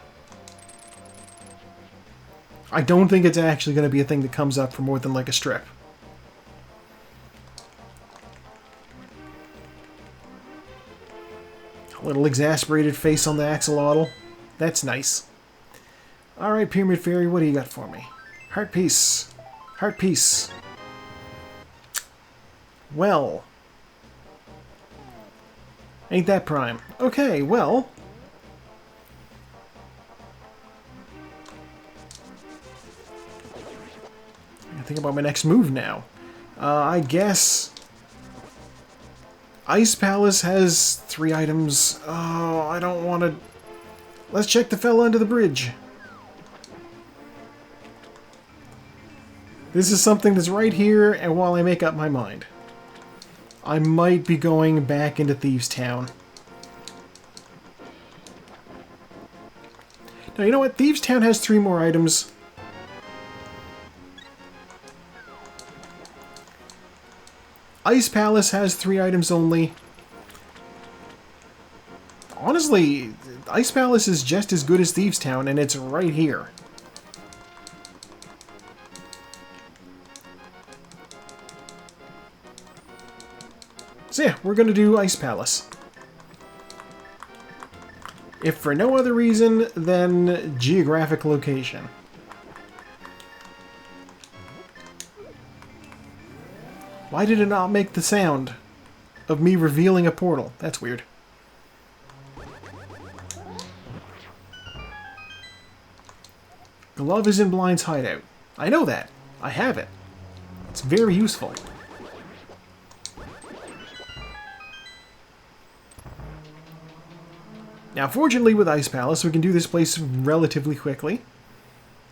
I don't think it's actually going to be a thing that comes up for more than like a strip. A little exasperated face on the axolotl. That's nice. Alright, Pyramid Fairy, what do you got for me? Heart piece. Heart piece. Well. Ain't that prime. Okay, well. I gotta think about my next move now. I guess Ice Palace has 3 items. Oh, I don't want to... Let's check the fella under the bridge. This is something that's right here, and while I make up my mind, I might be going back into Thieves' Town. Now, you know what? Thieves' Town has 3 more items. Ice Palace has 3 items only. Honestly, Ice Palace is just as good as Thieves' Town, and it's right here. So yeah, we're gonna do Ice Palace. If for no other reason than geographic location. Why did it not make the sound of me revealing a portal? That's weird. Glove is in Blind's hideout. I know that. I have it. It's very useful. Now, fortunately with Ice Palace, we can do this place relatively quickly.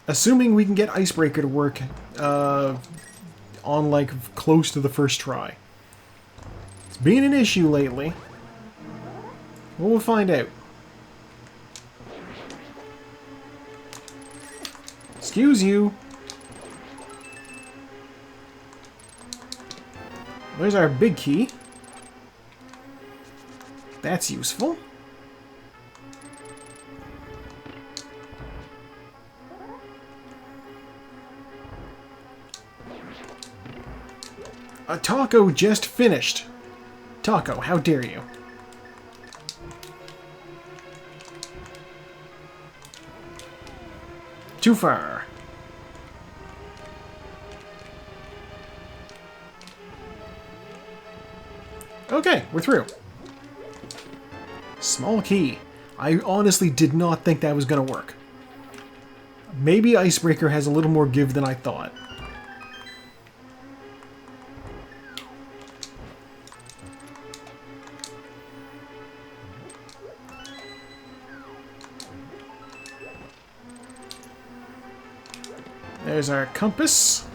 Assuming we can get Icebreaker to work on, like, close to the first try. It's been an issue lately. Well, we'll find out. Excuse you. There's our big key. That's useful. A taco just finished. Taco, how dare you? Too far. Okay, we're through. Small key. I honestly did not think that was going to work. Maybe Icebreaker has a little more give than I thought. There's our compass.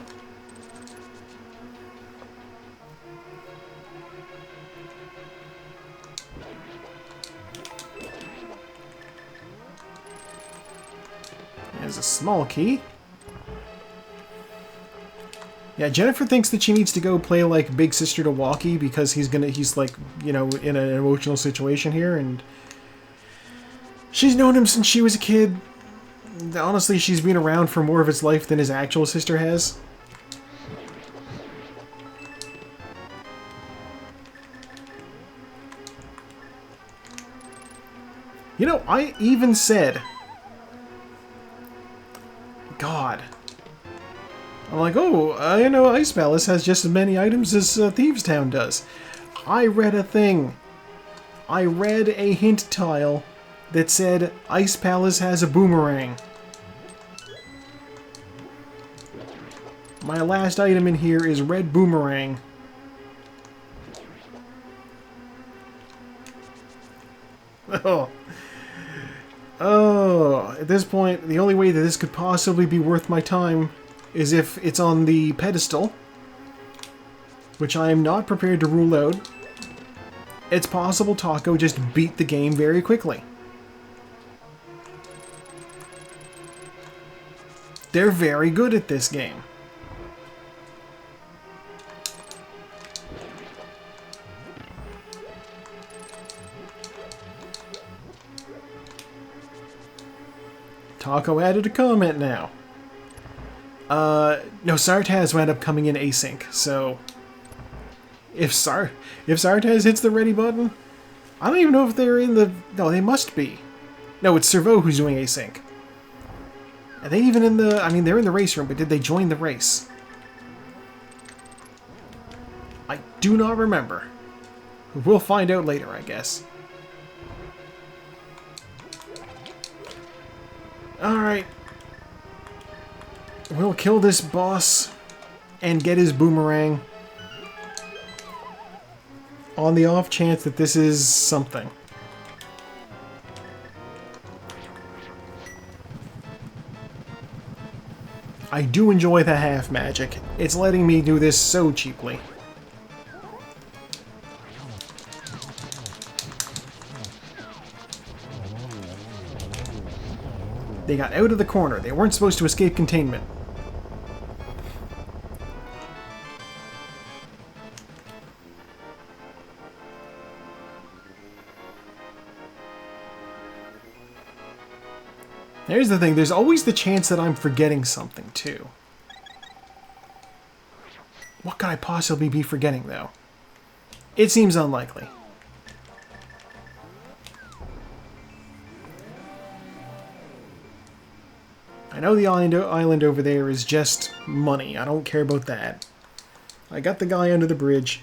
There's a small key. Yeah, Jennifer thinks that she needs to go play like big sister to Walkie because he's like, you know, in an emotional situation here, and she's known him since she was a kid. Honestly, she's been around for more of his life than his actual sister has. You know, I even said... God. I'm like, oh, I know Ice Palace has just as many items as Thieves' Town does. I read a thing. I read a hint tile that said Ice Palace has a boomerang. My last item in here is red boomerang. Oh. Oh, at this point, the only way that this could possibly be worth my time is if it's on the pedestal, which I am not prepared to rule out. It's possible Taco just beat the game very quickly. They're very good at this game. Taco added a comment now. No, Sartaz wound up coming in async, so... If Sartaz hits the ready button, I don't even know if they're in the... No, they must be. No, it's Servo who's doing async. Are they even in the... I mean, they're in the race room, but did they join the race? I do not remember. We'll find out later, I guess. Alright. We'll kill this boss and get his boomerang on the off chance that this is something. I do enjoy the half magic. It's letting me do this so cheaply. They got out of the corner. They weren't supposed to escape containment. Here's the thing, there's always the chance that I'm forgetting something, too. What could I possibly be forgetting, though? It seems unlikely. I know the island over there is just money. I don't care about that. I got the guy under the bridge.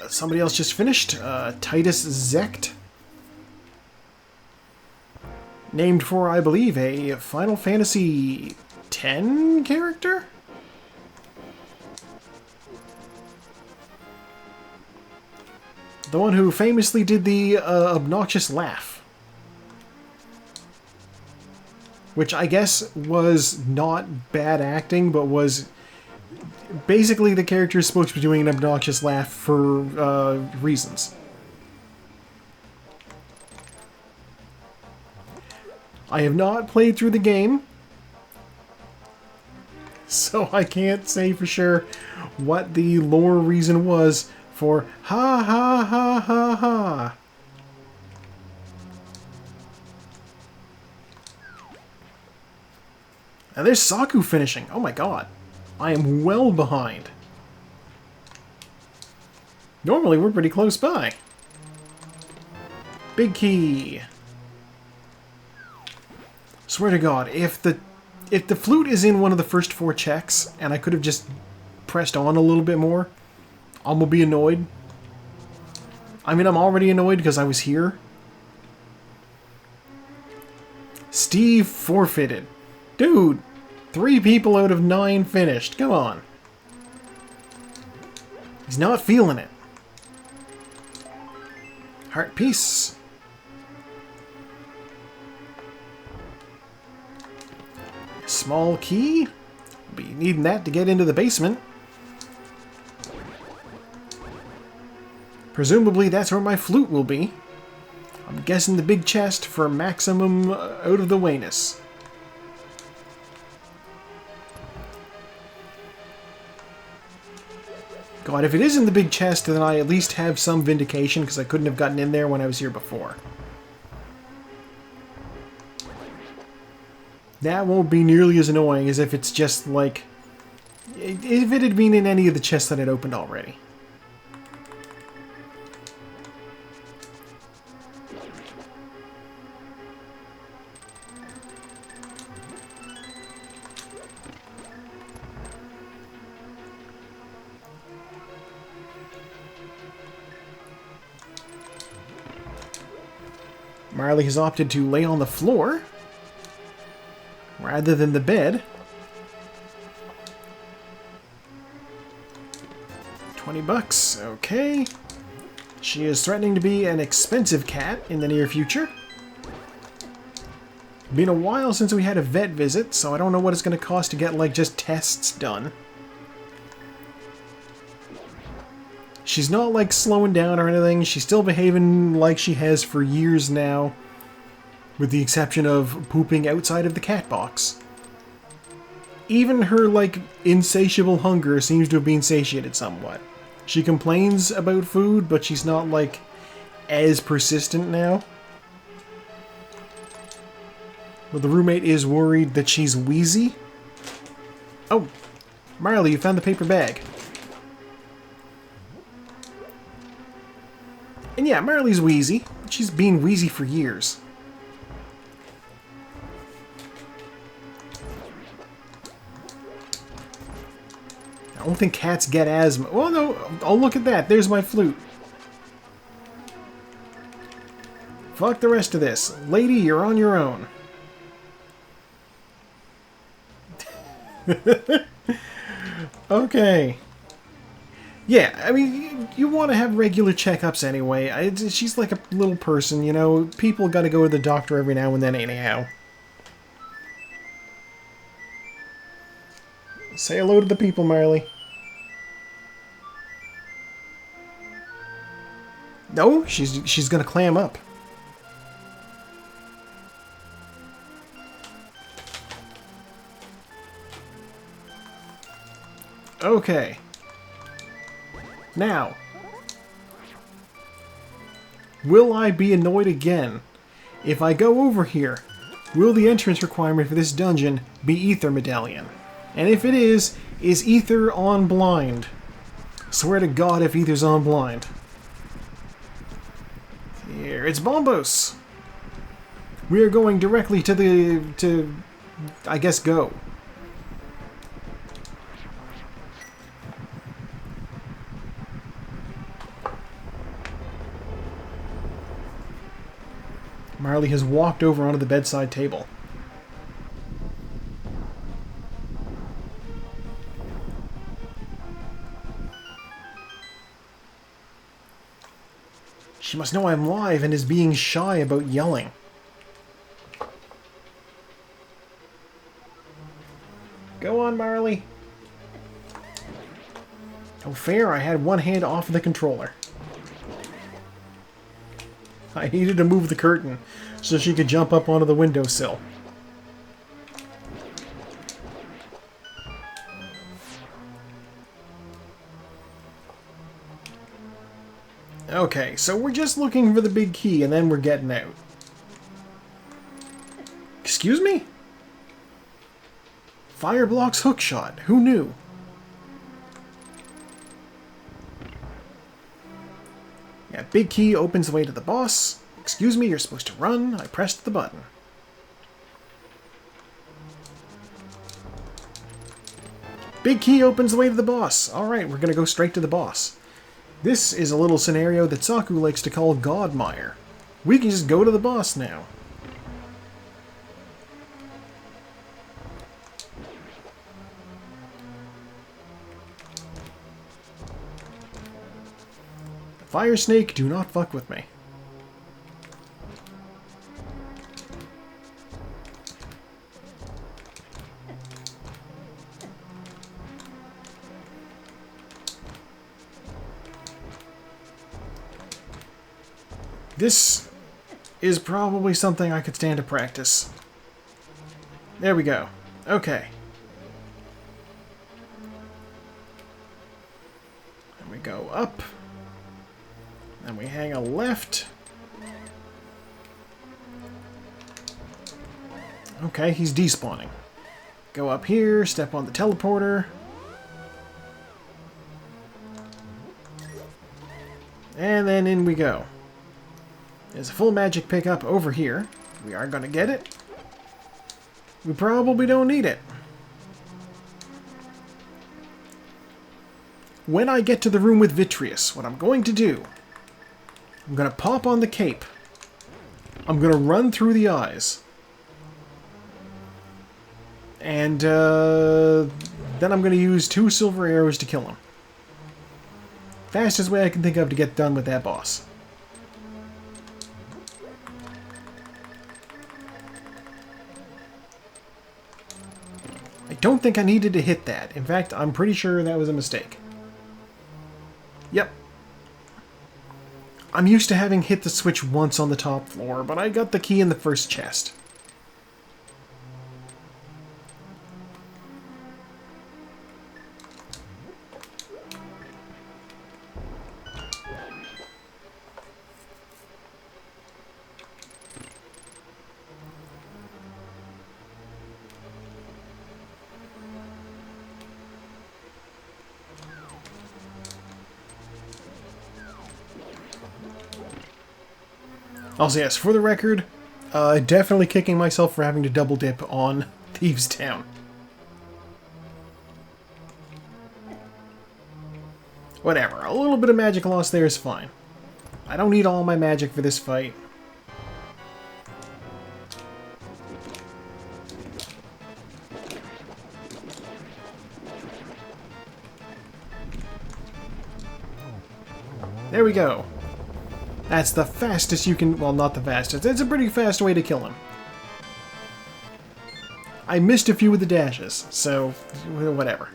Somebody else just finished. Titus Zecht. Named for, I believe, a Final Fantasy X character? The one who famously did the obnoxious laugh. Which I guess was not bad acting, but was... Basically, the character is supposed to be doing an obnoxious laugh for reasons. I have not played through the game, so I can't say for sure what the lore reason was for ha ha ha ha ha. And there's Saku finishing. Oh my god. I am well behind. Normally we're pretty close by. Big key. Swear to God, if the flute is in one of the first 4 checks, and I could have just pressed on a little bit more, I'm gonna be annoyed. I mean, I'm already annoyed because I was here. Steve forfeited. Dude, 3 people out of 9 finished. Come on. He's not feeling it. Heart piece. Small key. Be needing that to get into the basement. Presumably that's where my flute will be. I'm guessing the big chest for maximum out of the wayness. God, if it is in the big chest, then I at least have some vindication because I couldn't have gotten in there when I was here before. That won't be nearly as annoying as if it's just like... if it had been in any of the chests that I'd opened already. Marley has opted to lay on the floor rather than the bed. 20 bucks, okay. She is threatening to be an expensive cat in the near future. Been a while since we had a vet visit, so I don't know what it's going to cost to get, like, just tests done. She's not, like, slowing down or anything. She's still behaving like she has for years now, with the exception of pooping outside of the cat box. Even her, like, insatiable hunger seems to have been satiated somewhat. She complains about food, but she's not, like, as persistent now. Well, the roommate is worried that she's wheezy. Oh, Marley, you found the paper bag. And yeah, Marley's wheezy. She's been wheezy for years. I don't think cats get asthma. Well, no. Oh, look at that. There's my flute. Fuck the rest of this. Lady, you're on your own. Okay. Yeah, I mean, you want to have regular checkups anyway. She's like a little person, you know. People got to go to the doctor every now and then anyhow. Say hello to the people, Marley. No, she's gonna clam up. Okay. Now, will I be annoyed again if I go over here? Will the entrance requirement for this dungeon be Ether Medallion? And if it is Ether on blind? Swear to God if Ether's on blind. Here, it's Bombos! We are going directly to I guess, go. Marley has walked over onto the bedside table. She must know I'm live and is being shy about yelling. Go on, Marley. Oh, fair, I had one hand off the controller. I needed to move the curtain so she could jump up onto the windowsill. Okay, so we're just looking for the big key and then we're getting out. Excuse me? Fireblocks hookshot. Who knew? Yeah, big key opens the way to the boss. Excuse me, you're supposed to run. I pressed the button. Big key opens the way to the boss. Alright, we're gonna go straight to the boss. This is a little scenario that Saku likes to call Godmire. We can just go to the boss now. Fire Snake, do not fuck with me. This is probably something I could stand to practice. There we go. Okay. And we go up. And we hang a left. Okay, he's despawning. Go up here, step on the teleporter. And then in we go. There's a full magic pickup over here. We are going to get it. We probably don't need it. When I get to the room with Vitreous, what I'm going to do, I'm going to pop on the cape. I'm going to run through the eyes. And then I'm going to use 2 silver arrows to kill him. Fastest way I can think of to get done with that boss. I don't think I needed to hit that. In fact, I'm pretty sure that was a mistake. Yep. I'm used to having hit the switch once on the top floor, but I got the key in the first chest. Also, yes, for the record, definitely kicking myself for having to double dip on Thieves' Town. Whatever, a little bit of magic loss there is fine. I don't need all my magic for this fight. There we go. That's the fastest you can... Well, not the fastest. It's a pretty fast way to kill him. I missed a few of the dashes, so whatever.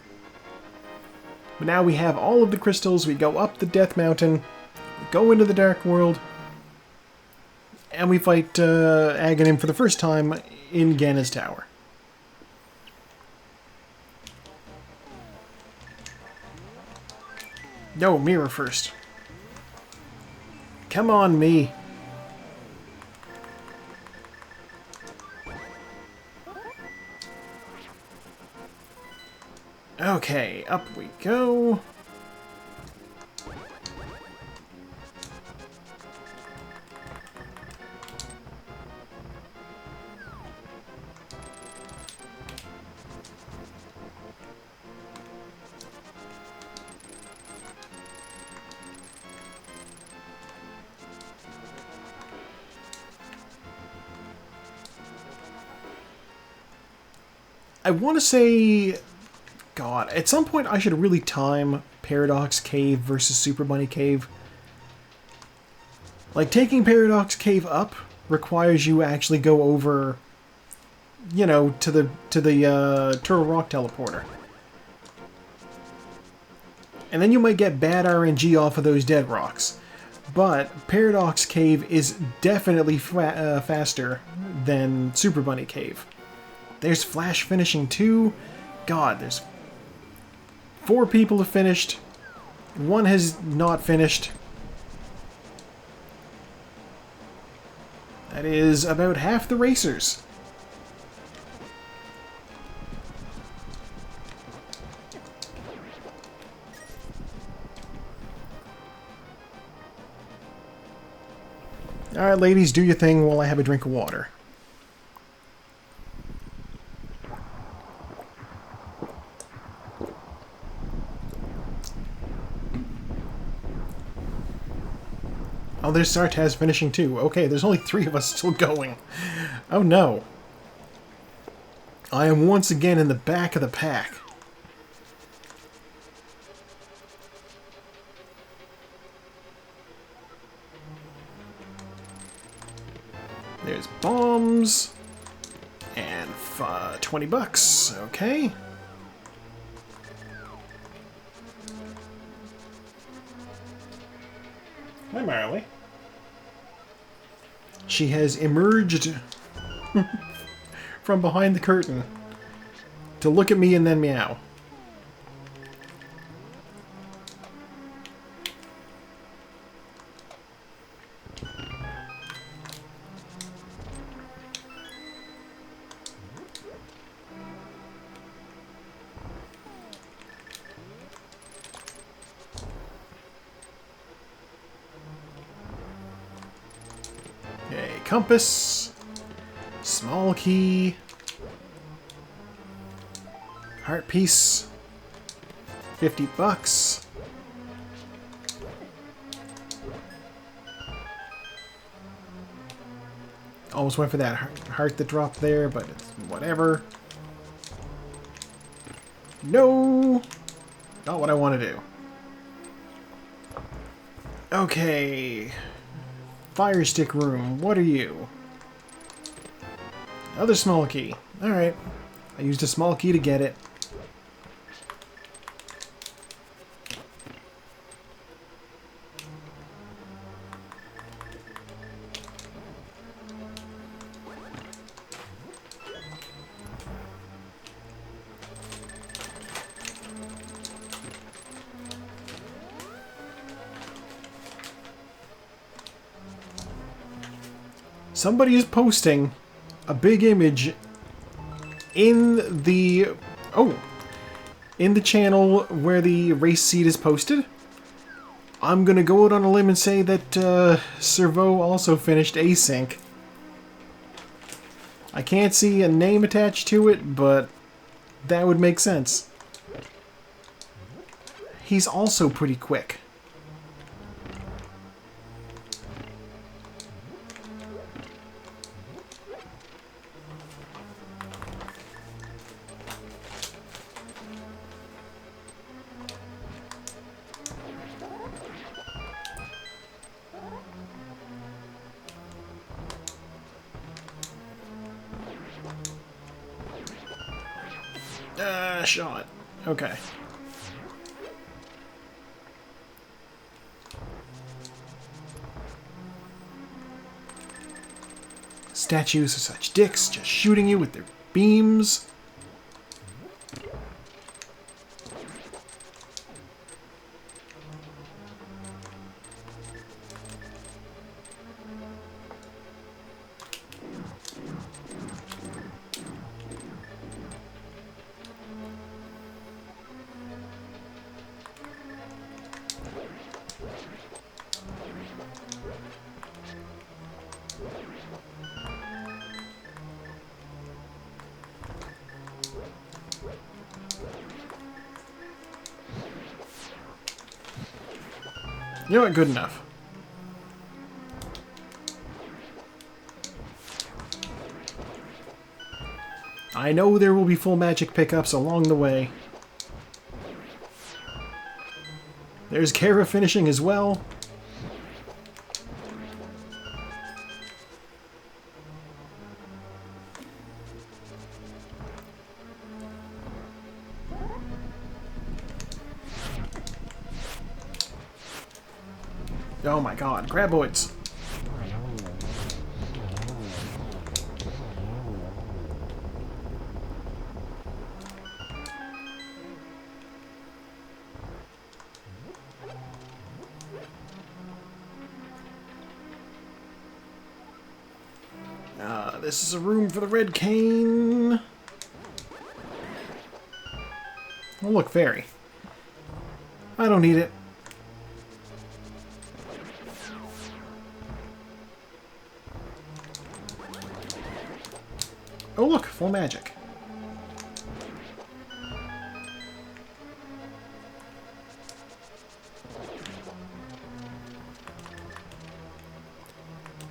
But now we have all of the crystals. We go up the Death Mountain, go into the Dark World, and we fight Aghanim for the first time in Ganna's Tower. No, mirror first. Come on, me. Okay, up we go. I want to say... God, at some point I should really time Paradox Cave versus Super Bunny Cave. Like, taking Paradox Cave up requires you actually go over, you know, to the Turtle Rock teleporter. And then you might get bad RNG off of those dead rocks. But Paradox Cave is definitely faster than Super Bunny Cave. There's Flash finishing too. God, there's 4 people have finished. 1 has not finished. That is about half the racers. Alright, ladies, do your thing while I have a drink of water. Oh, there's Sartaz finishing too. Okay, there's only 3 of us still going. Oh no. I am once again in the back of the pack. There's bombs. And 20 bucks. Okay. Hi, Marley. She has emerged from behind the curtain to look at me and then meow. Okay, compass, small key, heart piece, 50 bucks. Almost went for that heart that dropped there, but it's whatever. No! Not what I want to do. Okay. Fire stick room, what are you? Another small key. Alright. I used a small key to get it. Somebody is posting a big image in the channel where the race seed is posted. I'm gonna go out on a limb and say that Servo also finished async. I can't see a name attached to it, but that would make sense. He's also pretty quick. Shot. Okay. Statues are such dicks, just shooting you with their beams. You know what? Good enough. I know there will be full magic pickups along the way. There's Kara finishing as well. Oh my god, graboids. This is a room for the red cane. Oh look, fairy. I don't need it. Oh look, full magic.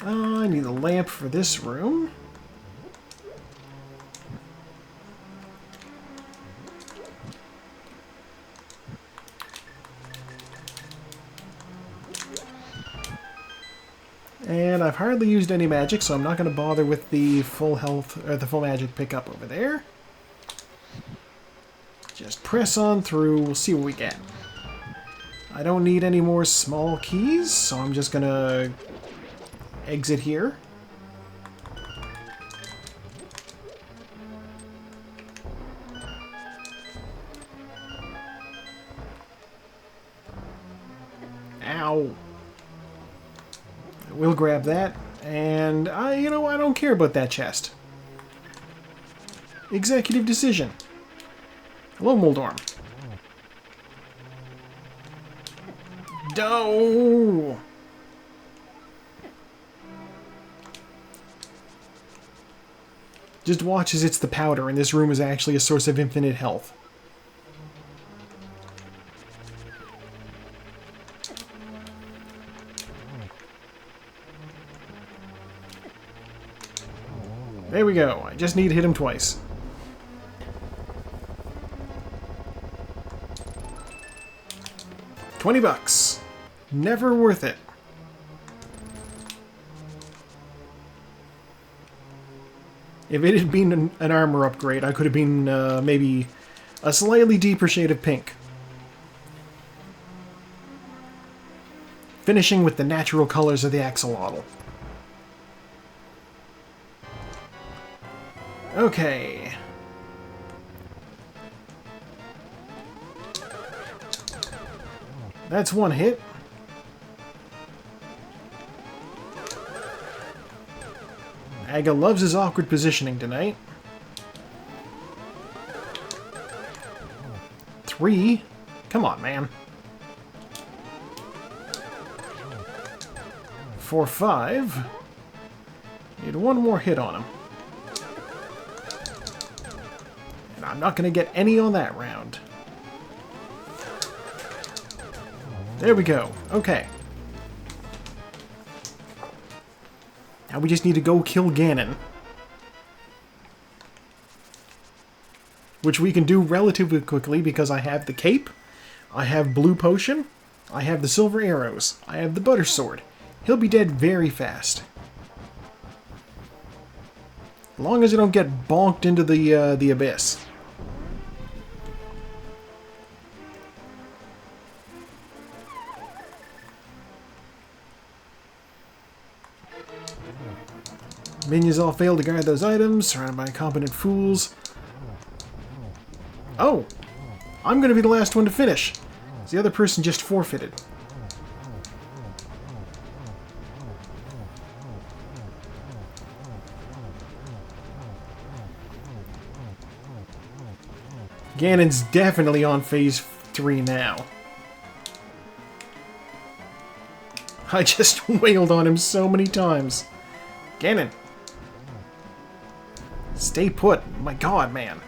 I need a lamp for this room. And I've hardly used any magic, so I'm not going to bother with the full health or the full magic pickup over there. Just press on through. We'll see what we get. I don't need any more small keys, so I'm just going to exit here. Ow. We'll grab that, and I don't care about that chest. Executive decision. Hello, Moldorm. No! Just watch as it's the powder, and this room is actually a source of infinite health. There we go. I just need to hit him twice. $20. Never worth it. If it had been an armor upgrade, I could have been maybe a slightly deeper shade of pink. Finishing with the natural colors of the axolotl. Okay. That's one hit. Aga loves his awkward positioning tonight. 3. Come on, man. 4, 5. Need one more hit on him. And I'm not going to get any on that round. There we go. Okay. Now we just need to go kill Ganon. Which we can do relatively quickly because I have the cape, I have blue potion, I have the silver arrows, I have the butter sword. He'll be dead very fast. As long as I don't get bonked into the abyss. Minions all fail to guard those items, surrounded by incompetent fools. Oh! I'm gonna be the last one to finish. The other person just forfeited. Ganon's definitely on phase 3 now. I just wailed on him so many times. Ganon! Stay put. My god, man.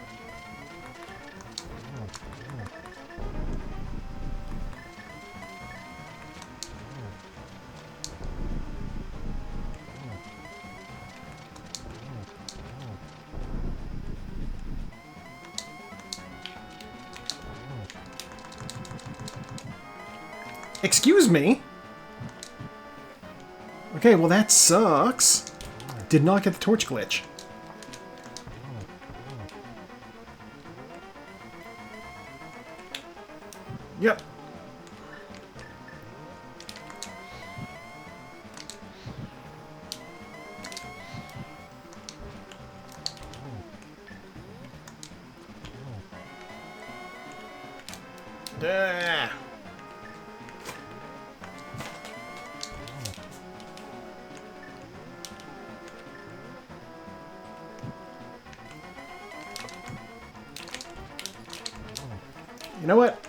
Excuse me? Okay, well that sucks. Did not get the torch glitch. Yep. You know what?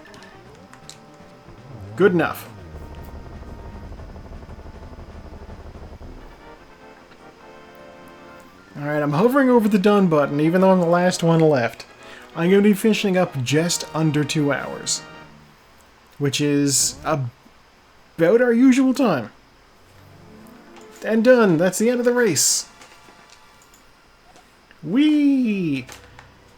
Good enough. Alright, I'm hovering over the done button, even though I'm the last one left. I'm going to be finishing up just under 2 hours. Which is about our usual time. And done. That's the end of the race. Whee!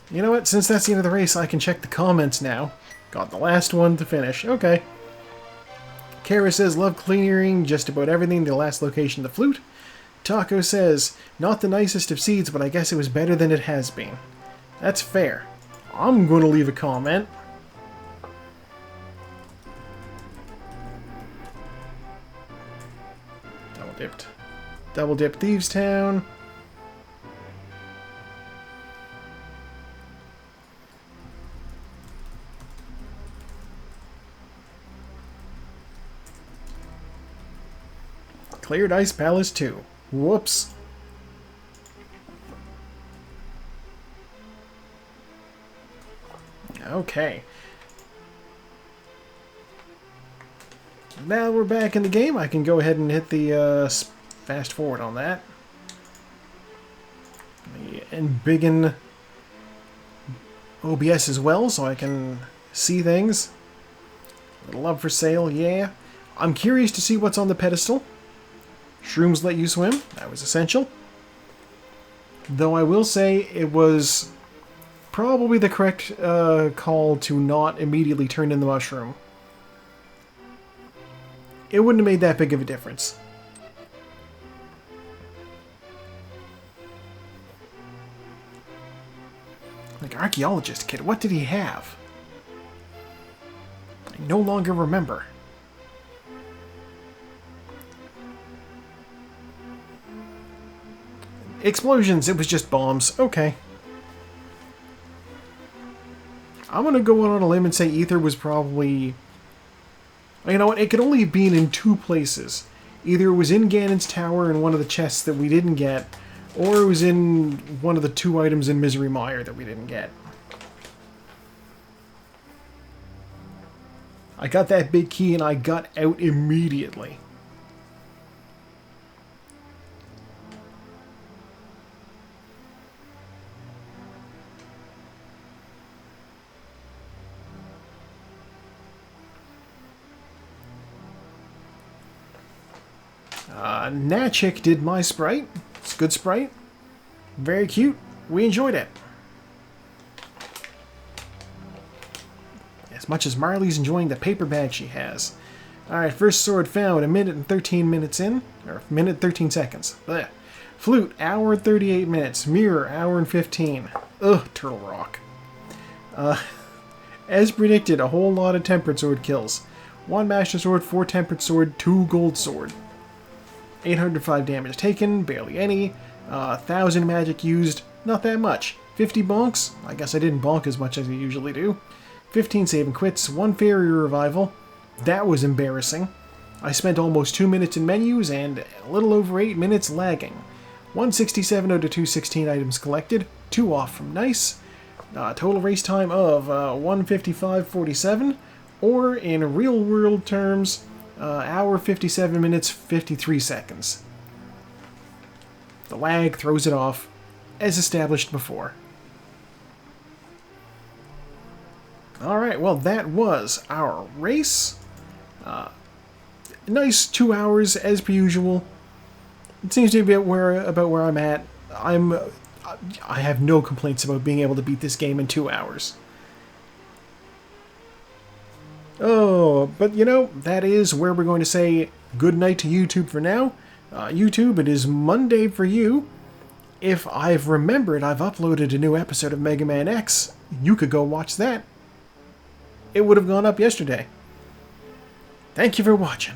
You know what? Since that's the end of the race, I can check the comments now. Got the last one to finish. Okay. Kara says, love clearing just about everything. The last location, the flute. Taco says, not the nicest of seeds, but I guess it was better than it has been. That's fair. I'm going to leave a comment. Double dipped. Double dip Thieves Town. Cleared Ice Palace 2. Whoops. Okay. Now we're back in the game. I can go ahead and hit the fast forward on that. And biggen OBS as well, so I can see things. Little love for sale, yeah. I'm curious to see what's on the pedestal. Shrooms let you swim. That was essential. Though I will say it was probably the correct call to not immediately turn in the mushroom. It wouldn't have made that big of a difference. Like, archaeologist kid, what did he have? I no longer remember. Explosions, it was just bombs. Okay. I'm gonna go on a limb and say Ether was probably... You know what, it could only have been in 2 places. Either it was in Ganon's tower in one of the chests that we didn't get, or it was in one of the 2 items in Misery Mire that we didn't get. I got that big key and I got out immediately. Natchik did my sprite. It's a good sprite. Very cute. We enjoyed it. As much as Marley's enjoying the paper bag she has. Alright, first sword found, 1 minute and 13 minutes in. Or 1:13 seconds. Blech. Flute, hour and 38 minutes. Mirror, hour and 15. Ugh, Turtle Rock. As predicted, a whole lot of Tempered Sword kills. 1 Master Sword, 4 Tempered Sword, 2 Gold Sword. 805 damage taken, barely any. 1,000 magic used, not that much. 50 bonks, I guess I didn't bonk as much as I usually do. 15 save and quits, 1 fairy revival. That was embarrassing. I spent almost 2 minutes in menus and a little over 8 minutes lagging. 167 out of 216 items collected, 2 off from nice. Total race time of 1:55:47, or in real world terms, hour 57 minutes 53 seconds. The lag throws it off, as established before. Alright, well that was our race. Nice 2 hours as per usual. It seems to be about where I'm at. I have no complaints about being able to beat this game in 2 hours. Oh, but you know, that is where we're going to say good night to YouTube for now. YouTube, it is Monday for you. If I've remembered I've uploaded a new episode of Mega Man X, you could go watch that. It would have gone up yesterday. Thank you for watching.